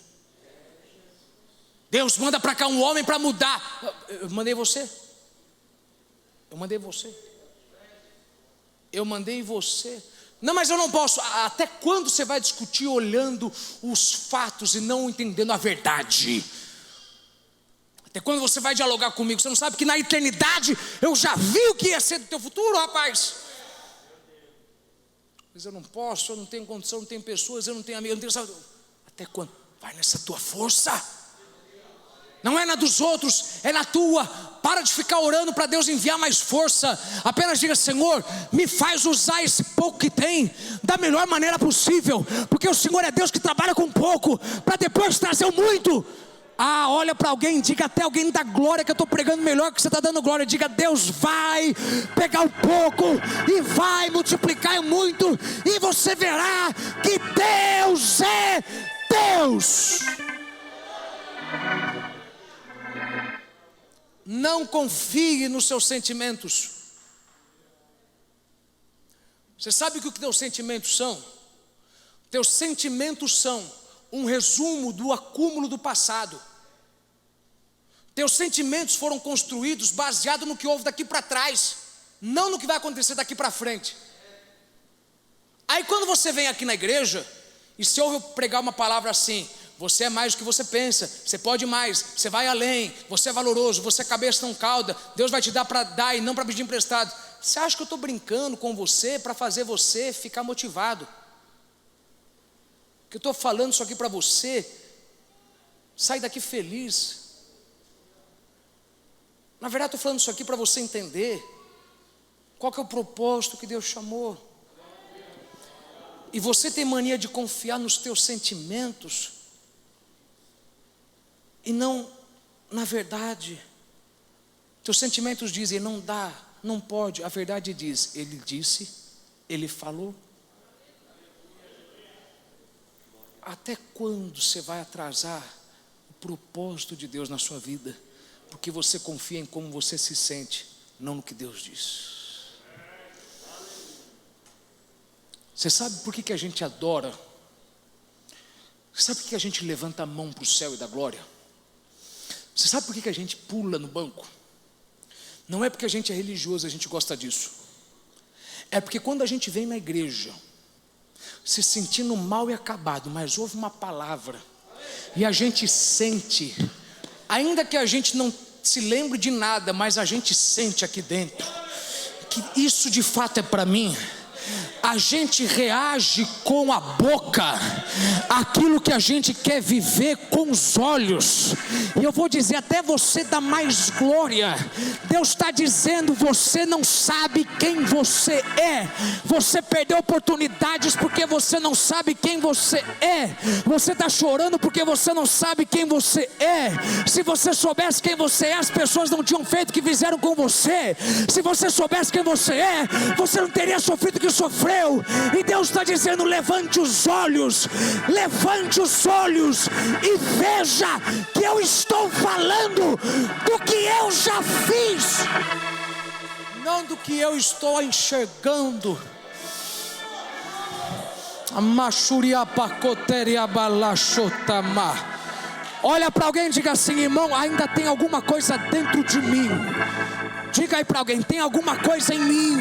Deus manda para cá um homem para mudar. Eu mandei você. Eu mandei você. Eu mandei você. Não, mas eu não posso. Até quando você vai discutir olhando os fatos e não entendendo a verdade? Até quando você vai dialogar comigo? Você não sabe que na eternidade eu já vi o que ia ser do teu futuro, rapaz. Mas eu não posso, eu não tenho condição, eu não tenho pessoas, eu não tenho amigos, eu não tenho saúde. Até quando? Vai nessa tua força. Não é na dos outros, é na tua. Para de ficar orando para Deus enviar mais força. Apenas diga: Senhor, me faz usar esse pouco que tem da melhor maneira possível, porque o Senhor é Deus que trabalha com pouco para depois trazer o muito. Olha para alguém, diga até alguém da glória que eu estou pregando melhor que você está dando glória. Diga: Deus vai pegar o pouco e vai multiplicar o muito, e você verá que Deus é Deus. Não confie nos seus sentimentos. Você sabe o que teus sentimentos são? Teus sentimentos são um resumo do acúmulo do passado. Teus sentimentos foram construídos baseado no que houve daqui para trás, não no que vai acontecer daqui para frente. Aí quando você vem aqui na igreja e se ouve eu pregar uma palavra assim: você é mais do que você pensa, você pode mais, você vai além, você é valoroso, você é cabeça não cauda, Deus vai te dar para dar e não para pedir emprestado. Você acha que eu estou brincando com você para fazer você ficar motivado? Que eu estou falando isso aqui para você sair daqui feliz. Na verdade estou falando isso aqui para você entender qual que é o propósito que Deus chamou. E você tem mania de confiar nos teus sentimentos e não na verdade. Teus sentimentos dizem: não dá, não pode. A verdade diz: Ele disse, Ele falou. Até quando você vai atrasar o propósito de Deus na sua vida? Porque você confia em como você se sente, não no que Deus diz. Você sabe por que a gente adora? Você sabe por que a gente levanta a mão para o céu e dá glória? Você sabe por que a gente pula no banco? Não é porque a gente é religioso, a gente gosta disso. É porque quando a gente vem na igreja se sentindo mal e acabado, mas ouve uma palavra e a gente sente, ainda que a gente não se lembre de nada, mas a gente sente aqui dentro que isso de fato é para mim. A gente reage com a boca aquilo que a gente quer viver com os olhos. E eu vou dizer, até você dá mais glória. Deus está dizendo: você não sabe quem você é. Você perdeu oportunidades porque você não sabe quem você é. Você está chorando porque você não sabe quem você é. Se você soubesse quem você é, as pessoas não tinham feito o que fizeram com você. Se você soubesse quem você é, você não teria sofrido o que sofreu. E Deus está dizendo: levante os olhos e veja que eu estou falando do que eu já fiz, não do que eu estou enxergando. Olha para alguém e diga assim: irmão, ainda tem alguma coisa dentro de mim. Diga aí para alguém: tem alguma coisa em mim.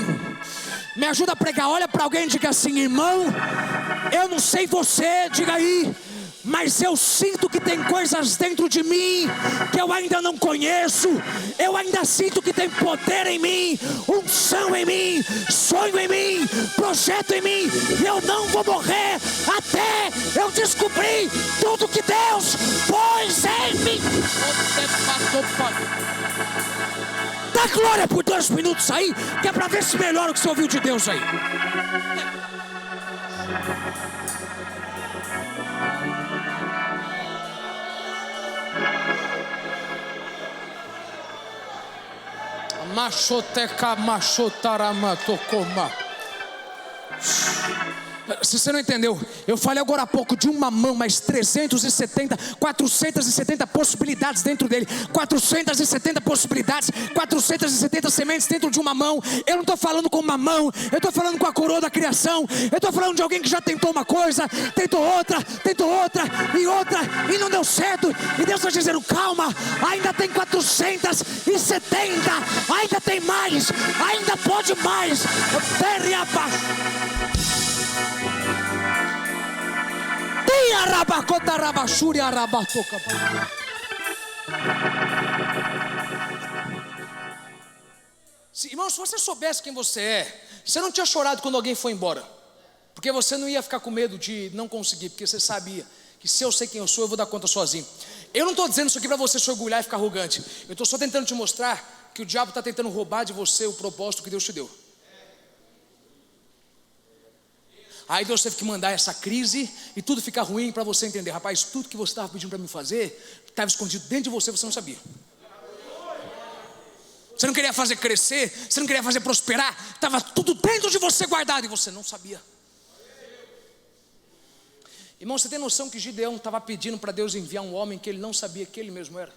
Me ajuda a pregar. Olha para alguém e diga assim: irmão, eu não sei você, diga aí, mas eu sinto que tem coisas dentro de mim que eu ainda não conheço. Eu ainda sinto que tem poder em mim, unção em mim, sonho em mim, projeto em mim. E eu não vou morrer até eu descobrir tudo que Deus pôs em mim. Dá glória por 2 minutos aí, que é para ver se melhora o que você ouviu de Deus aí. Machoteca machotarama tocoma. Se você não entendeu, eu falei agora há pouco de uma mão, mas 470 possibilidades dentro dele. 470 possibilidades, 470 sementes dentro de uma mão. Eu não estou falando com uma mão, eu estou falando com a coroa da criação. Eu estou falando de alguém que já tentou uma coisa, tentou outra, e não deu certo. E Deus está dizendo: calma, ainda tem 470, ainda tem mais, ainda pode mais. Terre abaixo. Irmão, se você soubesse quem você é, você não tinha chorado quando alguém foi embora, porque você não ia ficar com medo de não conseguir, porque você sabia que se eu sei quem eu sou, eu vou dar conta sozinho. Eu não estou dizendo isso aqui para você se orgulhar e ficar arrogante. Eu estou só tentando te mostrar que o diabo está tentando roubar de você o propósito que Deus te deu. Aí Deus teve que mandar essa crise e tudo ficar ruim para você entender: rapaz, tudo que você estava pedindo para mim fazer estava escondido dentro de você, você não sabia. Você não queria fazer crescer, você não queria fazer prosperar, estava tudo dentro de você guardado e você não sabia. Irmão, você tem noção que Gideão estava pedindo para Deus enviar um homem que ele não sabia que ele mesmo era?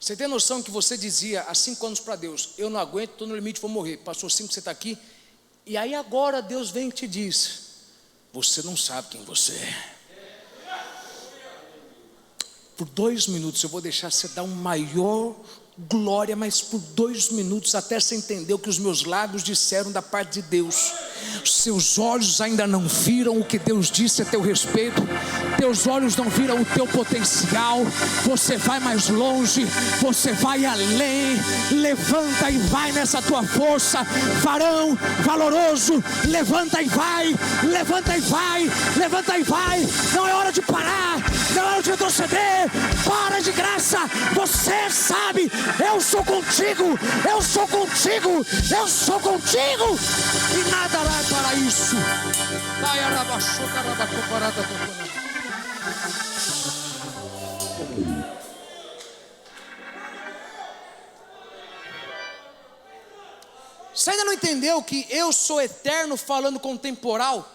Você tem noção que você dizia há 5 anos para Deus: eu não aguento, estou no limite, vou morrer. Passou 5, você está aqui. E aí agora Deus vem e te diz: você não sabe quem você é. Por 2 minutos eu vou deixar você dar um maior glória, mas por 2 minutos, até você entender o que os meus lábios disseram da parte de Deus. Seus olhos ainda não viram o que Deus disse a teu respeito. Teus olhos não viram o teu potencial. Você vai mais longe, você vai além. Levanta e vai nessa tua força, varão valoroso. Levanta e vai, levanta e vai, levanta e vai. Não é hora de parar, não é hora de retroceder. Para de graça, você sabe. Eu sou contigo, eu sou contigo, eu sou contigo, e nada vai para isso. Você ainda não entendeu que eu sou eterno falando com o temporal?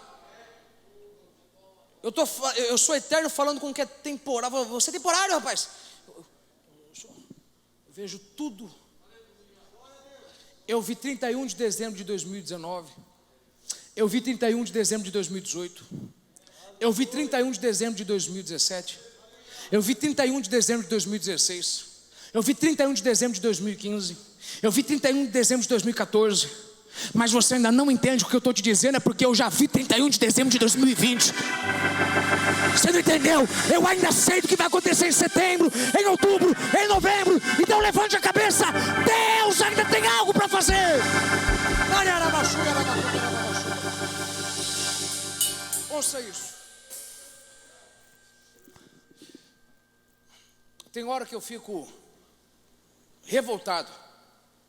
Eu sou eterno falando com o que é temporal. Você é temporário, rapaz. Eu vejo tudo. Eu vi 31 de dezembro de 2019. Eu vi 31 de dezembro de 2018. Eu vi 31 de dezembro de 2017. Eu vi 31 de dezembro de 2016. Eu vi 31 de dezembro de 2015. Eu vi 31 de dezembro de 2014. Mas você ainda não entende o que eu estou te dizendo, é porque eu já vi 31 de dezembro de 2020. Você não entendeu? Eu ainda sei do que vai acontecer em setembro, em outubro, em novembro. Então levante a cabeça. Deus ainda tem algo para fazer. Ouça isso. Tem hora que eu fico revoltado,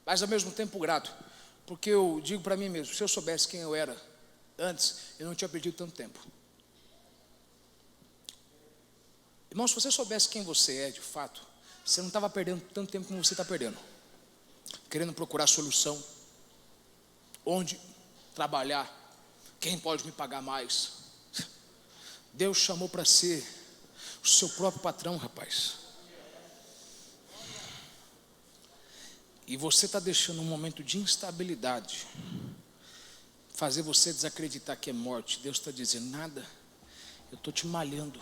mas ao mesmo tempo grato, porque eu digo para mim mesmo: se eu soubesse quem eu era antes, eu não tinha perdido tanto tempo. Irmão, se você soubesse quem você é de fato, você não estava perdendo tanto tempo como você está perdendo, querendo procurar solução, onde trabalhar, quem pode me pagar mais. Deus chamou para ser o seu próprio patrão, rapaz. E você está deixando um momento de instabilidade fazer você desacreditar que é morte. Deus está dizendo: nada, eu estou te malhando.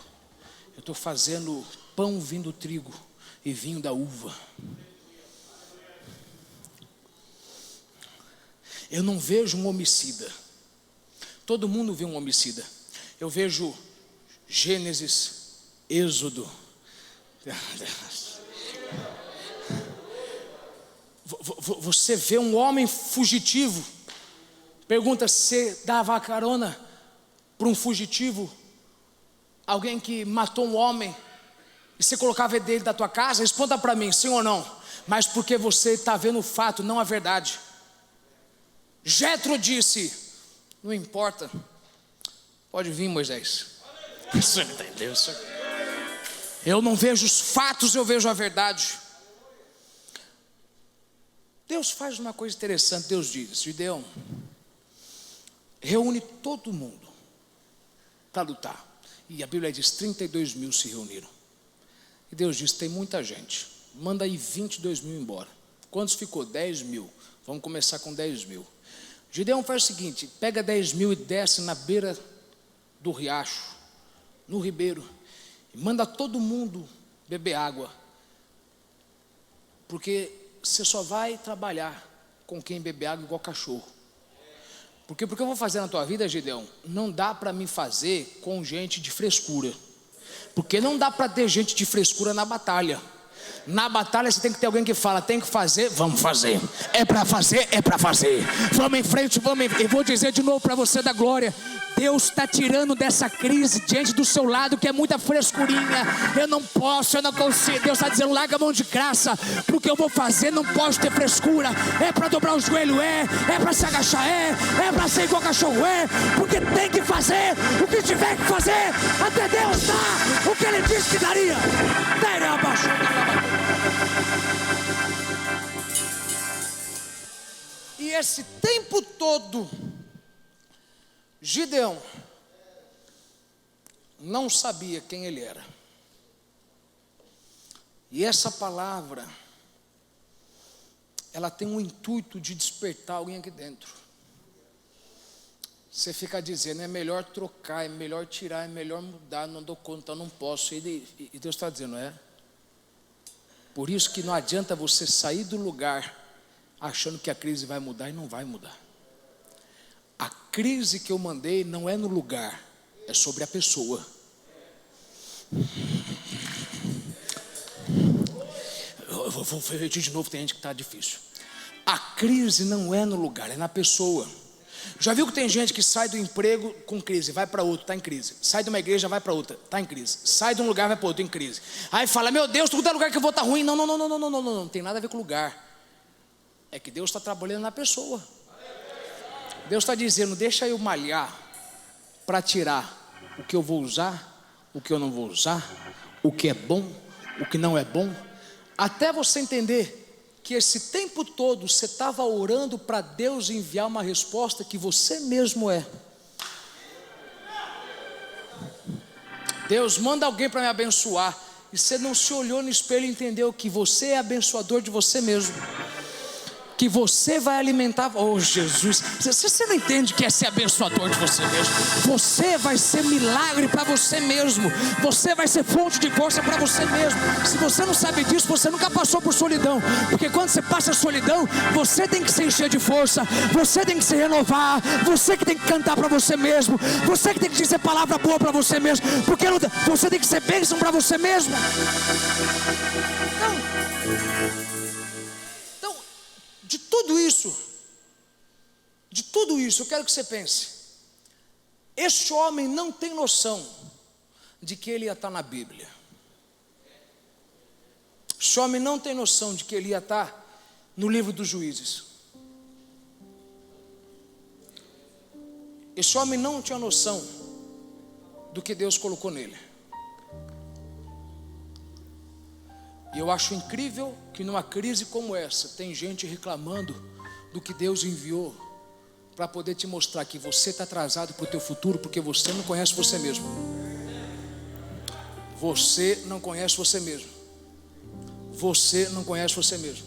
Eu estou fazendo pão vindo do trigo e vinho da uva. Eu não vejo um homicida. Todo mundo vê um homicida. Eu vejo Gênesis, Êxodo. Você vê um homem fugitivo. Pergunta se dava carona para um fugitivo, alguém que matou um homem, e você colocava dele da tua casa? Responda para mim, sim ou não. Mas porque você está vendo o fato, não a verdade. Jetro disse: não importa, pode vir, Moisés. Você não entendeu isso? Eu não vejo os fatos, eu vejo a verdade. Deus faz uma coisa interessante. Deus diz: Gideão, reúne todo mundo para lutar. E a Bíblia diz: 32 mil se reuniram. E Deus diz: tem muita gente, manda aí 22 mil embora. Quantos ficou? 10 mil. Vamos começar com 10 mil. Gideão faz o seguinte: pega 10 mil e desce na beira do riacho, no ribeiro, e manda todo mundo beber água, porque você só vai trabalhar com quem bebe água igual cachorro. Porque eu vou fazer na tua vida, Gideão, não dá para mim fazer com gente de frescura. Porque não dá para ter gente de frescura na batalha. Na batalha você tem que ter alguém que fala: tem que fazer, vamos fazer. É para fazer, é para fazer. Vamos em frente, vamos em frente. Eu vou dizer de novo para você da glória: Deus está tirando dessa crise diante do seu lado, que é muita frescurinha. Eu não posso, eu não consigo. Deus está dizendo: larga a mão de graça, porque eu vou fazer, não posso ter frescura. É para dobrar o joelho, é para se agachar, é para ser igual cachorro, porque tem que fazer o que tiver que fazer, até Deus dar o que Ele disse que daria. E esse tempo todo, Gideão não sabia quem ele era. E essa palavra, ela tem um intuito de despertar alguém aqui dentro. Você fica dizendo: é melhor trocar, é melhor tirar, é melhor mudar, não dou conta, não posso. E Deus está dizendo: por isso que não adianta você sair do lugar achando que a crise vai mudar, e não vai mudar. A crise que eu mandei não é no lugar, é sobre a pessoa. Eu vou repetir de novo, tem gente que está difícil. A crise não é no lugar, é na pessoa. Já viu que tem gente que sai do emprego com crise, vai para outro, está em crise. Sai de uma igreja, vai para outra, está em crise. Sai de um lugar, vai para outro, em crise. Aí fala: meu Deus, todo lugar que eu vou está ruim. Não tem nada a ver com o lugar. É que Deus está trabalhando na pessoa. Deus está dizendo: deixa eu malhar para tirar o que eu vou usar, o que eu não vou usar, o que é bom, o que não é bom, até você entender que esse tempo todo você estava orando para Deus enviar uma resposta que você mesmo é. Deus manda alguém para me abençoar, e você não se olhou no espelho e entendeu que você é abençoador de você mesmo, que você vai alimentar. Oh Jesus, você não entende que é ser abençoador de você mesmo? Você vai ser milagre para você mesmo. Você vai ser fonte de força para você mesmo. Se você não sabe disso, você nunca passou por solidão. Porque quando você passa solidão, você tem que se encher de força, você tem que se renovar, você que tem que cantar para você mesmo, você que tem que dizer palavra boa para você mesmo, porque você tem que ser bênção para você mesmo. De tudo isso, eu quero que você pense: este homem não tem noção de que ele ia estar na Bíblia. Este homem não tem noção de que ele ia estar no livro dos Juízes. Este homem não tinha noção do que Deus colocou nele. E eu acho incrível que numa crise como essa, tem gente reclamando do que Deus enviou para poder te mostrar que você está atrasado para o teu futuro, porque você não conhece você mesmo. Você não conhece você mesmo. Você não conhece você mesmo.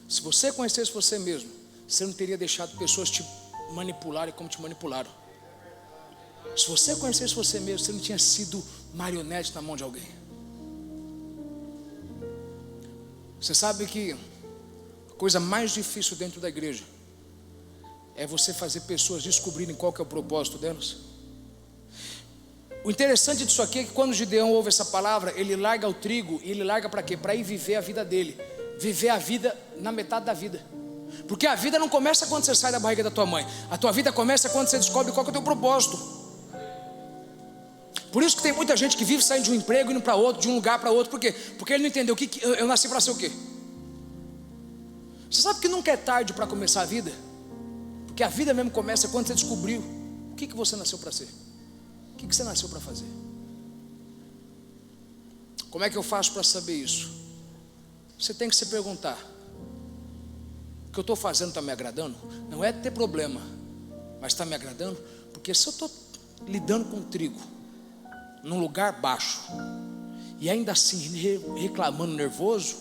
Se você conhecesse você mesmo, você não teria deixado pessoas te manipularem como te manipularam. Se você conhecesse você mesmo, você não tinha sido marionete na mão de alguém. Você sabe que a coisa mais difícil dentro da igreja é você fazer pessoas descobrirem qual que é o propósito delas. O interessante disso aqui é que quando Gideão ouve essa palavra, ele larga o trigo. E ele larga para quê? Para ir viver a vida dele. Viver a vida na metade da vida. Porque a vida não começa quando você sai da barriga da tua mãe. A tua vida começa quando você descobre qual que é o teu propósito. Por isso que tem muita gente que vive saindo de um emprego, indo para outro, de um lugar para outro. Por quê? Porque ele não entendeu que eu nasci para ser o quê? Você sabe que nunca é tarde para começar a vida? Porque a vida mesmo começa quando você descobriu o que você nasceu para ser. O que você nasceu para fazer? Como é que eu faço para saber isso? Você tem que se perguntar: o que eu estou fazendo está me agradando? Não é ter problema, mas está me agradando? Porque se eu estou lidando com trigo num lugar baixo e ainda assim reclamando, nervoso,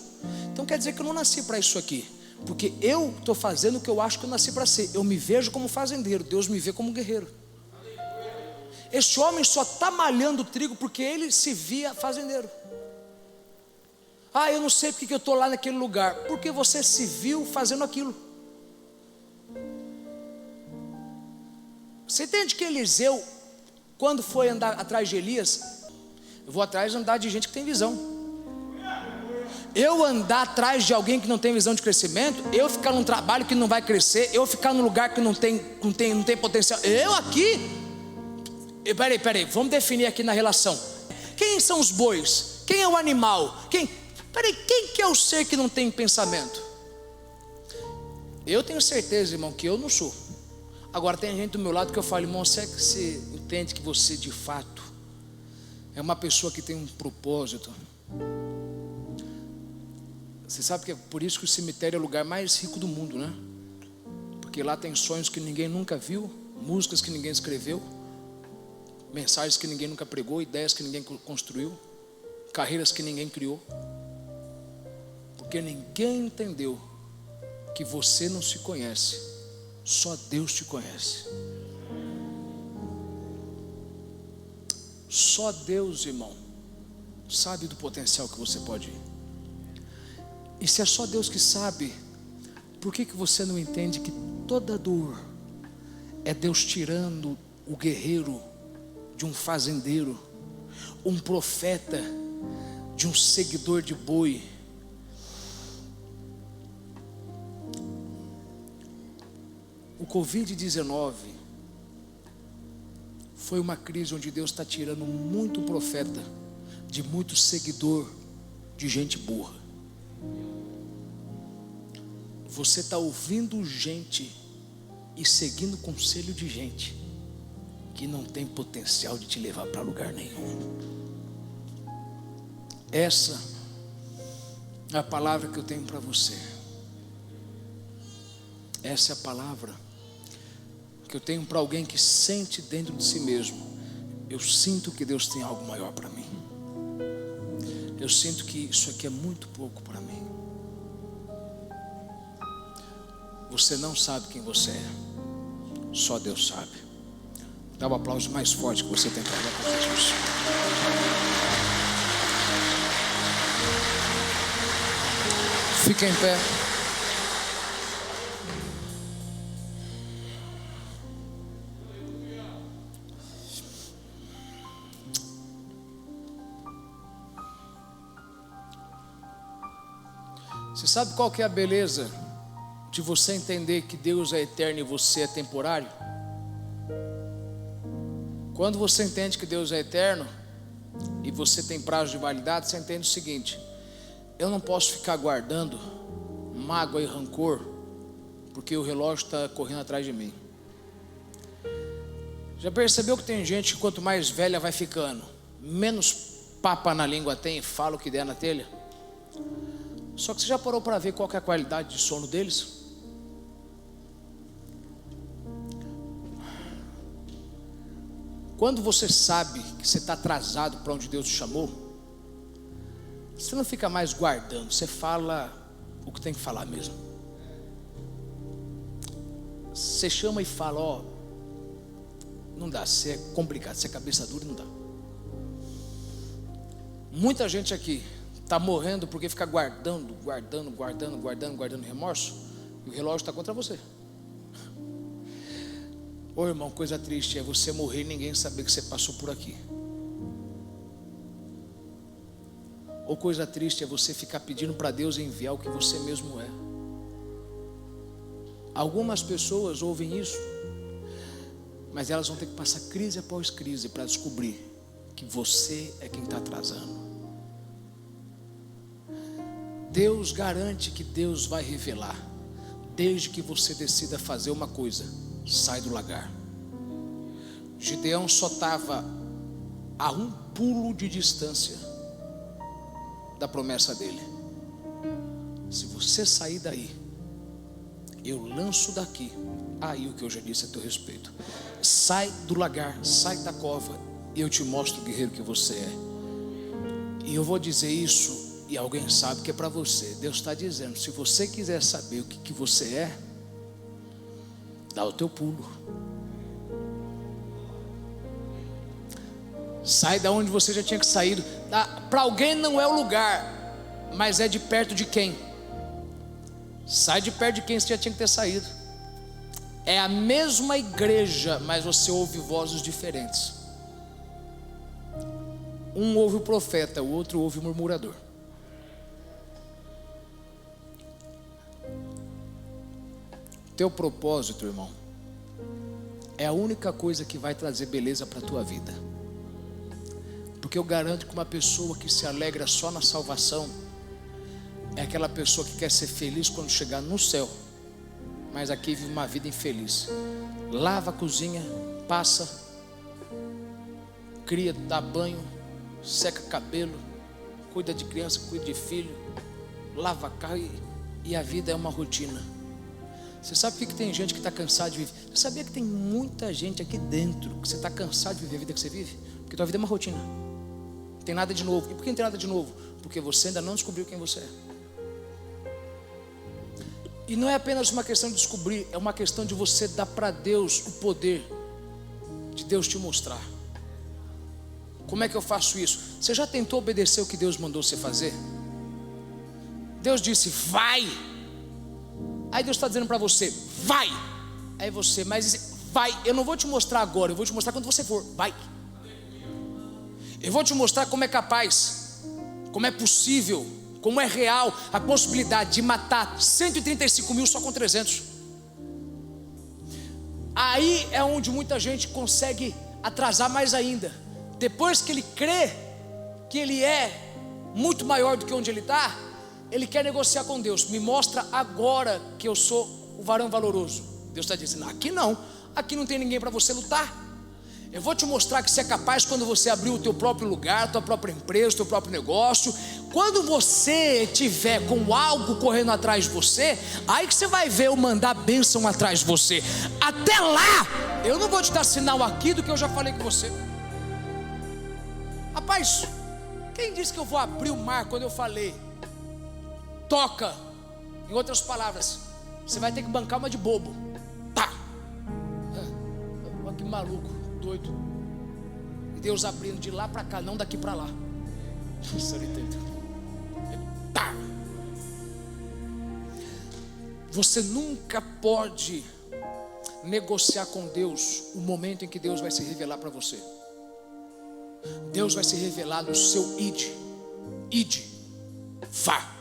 então quer dizer que eu não nasci para isso aqui. Porque eu estou fazendo o que eu acho que eu nasci para ser. Eu me vejo como fazendeiro, Deus me vê como guerreiro. Esse homem só está malhando trigo porque ele se via fazendeiro. Ah, eu não sei porque que eu estou lá naquele lugar. Porque você se viu fazendo aquilo. Você entende que Eliseu, quando foi andar atrás de Elias, eu vou atrás de andar de gente que tem visão. Eu andar atrás de alguém que não tem visão de crescimento, eu ficar num trabalho que não vai crescer, eu ficar num lugar que não tem potencial. Eu aqui, peraí, vamos definir aqui na relação. Quem são os bois? Quem é o animal? Quem que é o ser que não tem pensamento? Eu tenho certeza, irmão, que eu não sou. Agora tem gente do meu lado que eu falo: irmão, será que você entende que você de fato é uma pessoa que tem um propósito? Você sabe que é por isso que o cemitério é o lugar mais rico do mundo, né? Porque lá tem sonhos que ninguém nunca viu, músicas que ninguém escreveu, mensagens que ninguém nunca pregou, ideias que ninguém construiu, carreiras que ninguém criou. Porque ninguém entendeu que você não se conhece, só Deus te conhece. Só Deus, irmão, sabe do potencial que você pode ir. E se é só Deus que sabe, por que você não entende que toda dor é Deus tirando o guerreiro de um fazendeiro, um profeta de um seguidor de boi? O Covid-19 foi uma crise onde Deus está tirando muito profeta de muito seguidor de gente burra. Você está ouvindo gente e seguindo conselho de gente que não tem potencial de te levar para lugar nenhum. Essa é a palavra que eu tenho para você. Essa é a palavra que eu tenho para alguém que sente dentro de si mesmo: eu sinto que Deus tem algo maior para mim. Eu sinto que isso aqui é muito pouco para mim. Você não sabe quem você é, só Deus sabe. Dá um aplauso mais forte que você tem para dar para Jesus. Fica em pé. Você sabe qual que é a beleza de você entender que Deus é eterno e você é temporário? Quando você entende que Deus é eterno e você tem prazo de validade, você entende o seguinte: eu não posso ficar guardando mágoa e rancor porque o relógio está correndo atrás de mim. Já percebeu que tem gente que quanto mais velha vai ficando, menos papa na língua tem e fala o que der na telha? Só que você já parou para ver qual que é a qualidade de sono deles? Quando você sabe que você está atrasado para onde Deus te chamou, você não fica mais guardando, você fala o que tem que falar mesmo. Você chama e fala: ó, Não dá, você é complicado, você é cabeça dura, não dá. Muita gente aqui está morrendo porque fica guardando remorso, e o relógio está contra você. Ô irmão, coisa triste é você morrer e ninguém saber que você passou por aqui. Ou coisa triste é você ficar pedindo para Deus enviar o que você mesmo é. Algumas pessoas ouvem isso, mas elas vão ter que passar crise após crise para descobrir que você é quem está atrasando. Deus garante que Deus vai revelar, desde que você decida fazer uma coisa: sai do lagar. Gideão só estava a um pulo de distância da promessa dele. Se você sair daí, eu lanço daqui. Aí o que eu já disse a teu respeito: sai do lagar, sai da cova, e eu te mostro o guerreiro que você é. E eu vou dizer isso, e alguém sabe que é para você. Deus está dizendo: se você quiser saber o que você é, dá o teu pulo. Sai da onde você já tinha que sair. Para alguém não é o lugar, mas é de perto de quem? Sai de perto de quem você já tinha que ter saído. É a mesma igreja, mas você ouve vozes diferentes. Um ouve o profeta, o outro ouve o murmurador. Teu propósito, irmão, é a única coisa que vai trazer beleza para a tua vida. Porque eu garanto que uma pessoa que se alegra só na salvação é aquela pessoa que quer ser feliz quando chegar no céu, mas aqui vive uma vida infeliz. Lava a cozinha, passa, cria, dá banho, seca cabelo, cuida de criança, cuida de filho, lava carro, e a vida é uma rotina. Você sabe por que tem gente que está cansada de viver? Você sabia que tem muita gente aqui dentro que você está cansado de viver a vida que você vive? Porque tua vida é uma rotina, não tem nada de novo. E por que não tem nada de novo? Porque você ainda não descobriu quem você é. E não é apenas uma questão de descobrir, é uma questão de você dar para Deus o poder de Deus te mostrar. Como é que eu faço isso? Você já tentou obedecer o que Deus mandou você fazer? Deus disse: vai. Aí Deus está dizendo para você: vai. Aí você: mas vai, eu não vou te mostrar agora, eu vou te mostrar quando você for. Vai. Eu vou te mostrar como é capaz, como é possível, como é real a possibilidade de matar 135 mil só com 300. Aí é onde muita gente consegue atrasar mais ainda. Depois que ele crê que ele é muito maior do que onde ele está, ele quer negociar com Deus. Me mostra agora que eu sou o varão valoroso. Deus está dizendo: aqui não, aqui não tem ninguém para você lutar. Eu vou te mostrar que você é capaz quando você abrir o teu próprio lugar, tua própria empresa, teu próprio negócio. Quando você tiver com algo correndo atrás de você, aí que você vai ver eu mandar bênção atrás de você. Até lá, eu não vou te dar sinal aqui do que eu já falei com você. Rapaz, quem disse que eu vou abrir o mar quando eu falei toca? Em outras palavras, você vai ter que bancar uma de bobo. Tá. Olha que maluco, doido. E Deus abrindo de lá para cá, não daqui para lá. Você não entendeu? Tá. Você nunca pode negociar com Deus o momento em que Deus vai se revelar para você. Deus vai se revelar no seu ide. Ide, vá.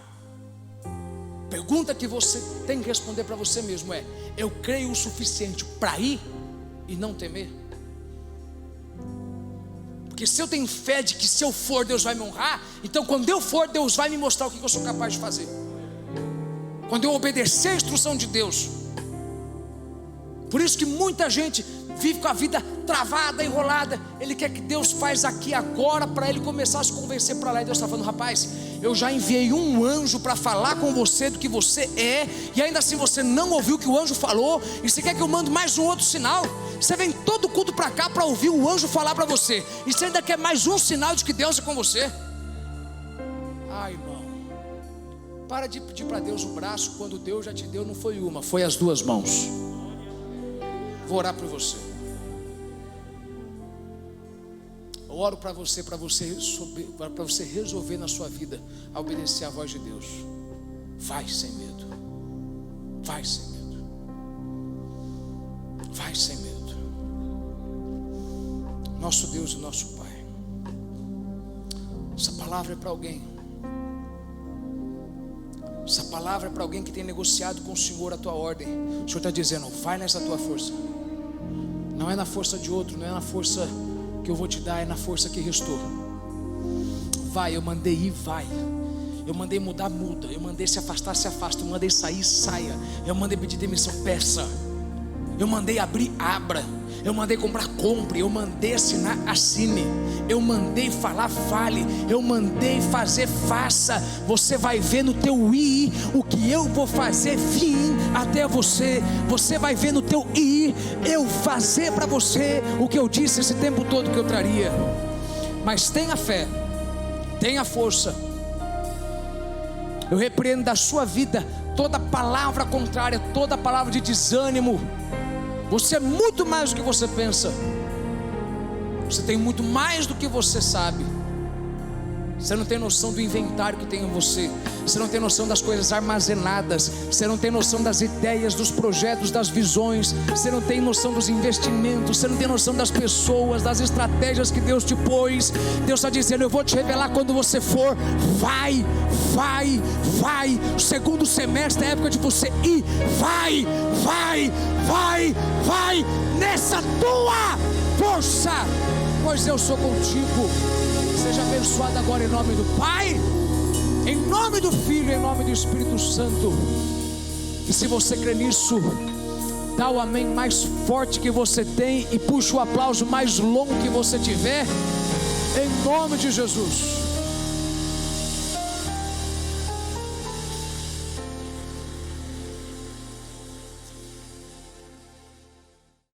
Pergunta que você tem que responder para você mesmo é: eu creio o suficiente para ir e não temer? Porque se eu tenho fé de que se eu for Deus vai me honrar, então quando eu for Deus vai me mostrar o que eu sou capaz de fazer. Quando eu obedecer a instrução de Deus. Por isso que muita gente vive com a vida travada, enrolada. Ele quer que Deus faz aqui agora para ele começar a se convencer para lá. E Deus está falando: rapaz, eu já enviei um anjo para falar com você do que você é, e ainda assim você não ouviu o que o anjo falou, e você quer que eu mande mais um outro sinal? Você vem todo culto para cá para ouvir o anjo falar para você, e você ainda quer mais um sinal de que Deus é com você? Ai, irmão, para de pedir para Deus o braço quando Deus já te deu. Não foi uma, foi as duas mãos. Vou orar por você. oro para você resolver na sua vida a obedecer à voz de Deus. Vai sem medo. Vai sem medo. Vai sem medo. Nosso Deus e nosso Pai. Essa palavra é para alguém. Essa palavra é para alguém que tem negociado com o Senhor a tua ordem. O Senhor está dizendo: vai nessa tua força. Não é na força de outro, não é na força que eu vou te dar, é na força que restou. Vai, eu mandei ir, vai. Eu mandei mudar, muda. Eu mandei se afastar, se afasta. Eu mandei sair, saia. Eu mandei pedir demissão, peça. Eu mandei abrir, abra. Eu mandei comprar, compre. Eu mandei assinar, assine. Eu mandei falar, fale. Eu mandei fazer, faça. Você vai ver no teu ir o que eu vou fazer vir até você. Você vai ver no teu ir eu fazer para você o que eu disse esse tempo todo que eu traria. Mas tenha fé, tenha força. Eu repreendo da sua vida toda palavra contrária, toda palavra de desânimo. Você é muito mais do que você pensa. Você tem muito mais do que você sabe. Você não tem noção do inventário que tem em você. Você não tem noção das coisas armazenadas. Você não tem noção das ideias, dos projetos, das visões. Você não tem noção dos investimentos. Você não tem noção das pessoas, das estratégias que Deus te pôs. Deus está dizendo: eu vou te revelar quando você for. Vai, vai, vai. O segundo semestre é a época de você ir. Vai, vai, vai, vai. Nessa tua força, pois eu sou contigo. Seja abençoado agora em nome do Pai, em nome do Filho, em nome do Espírito Santo. E se você crê nisso, dá o amém mais forte que você tem e puxa o aplauso mais longo que você tiver, em nome de Jesus.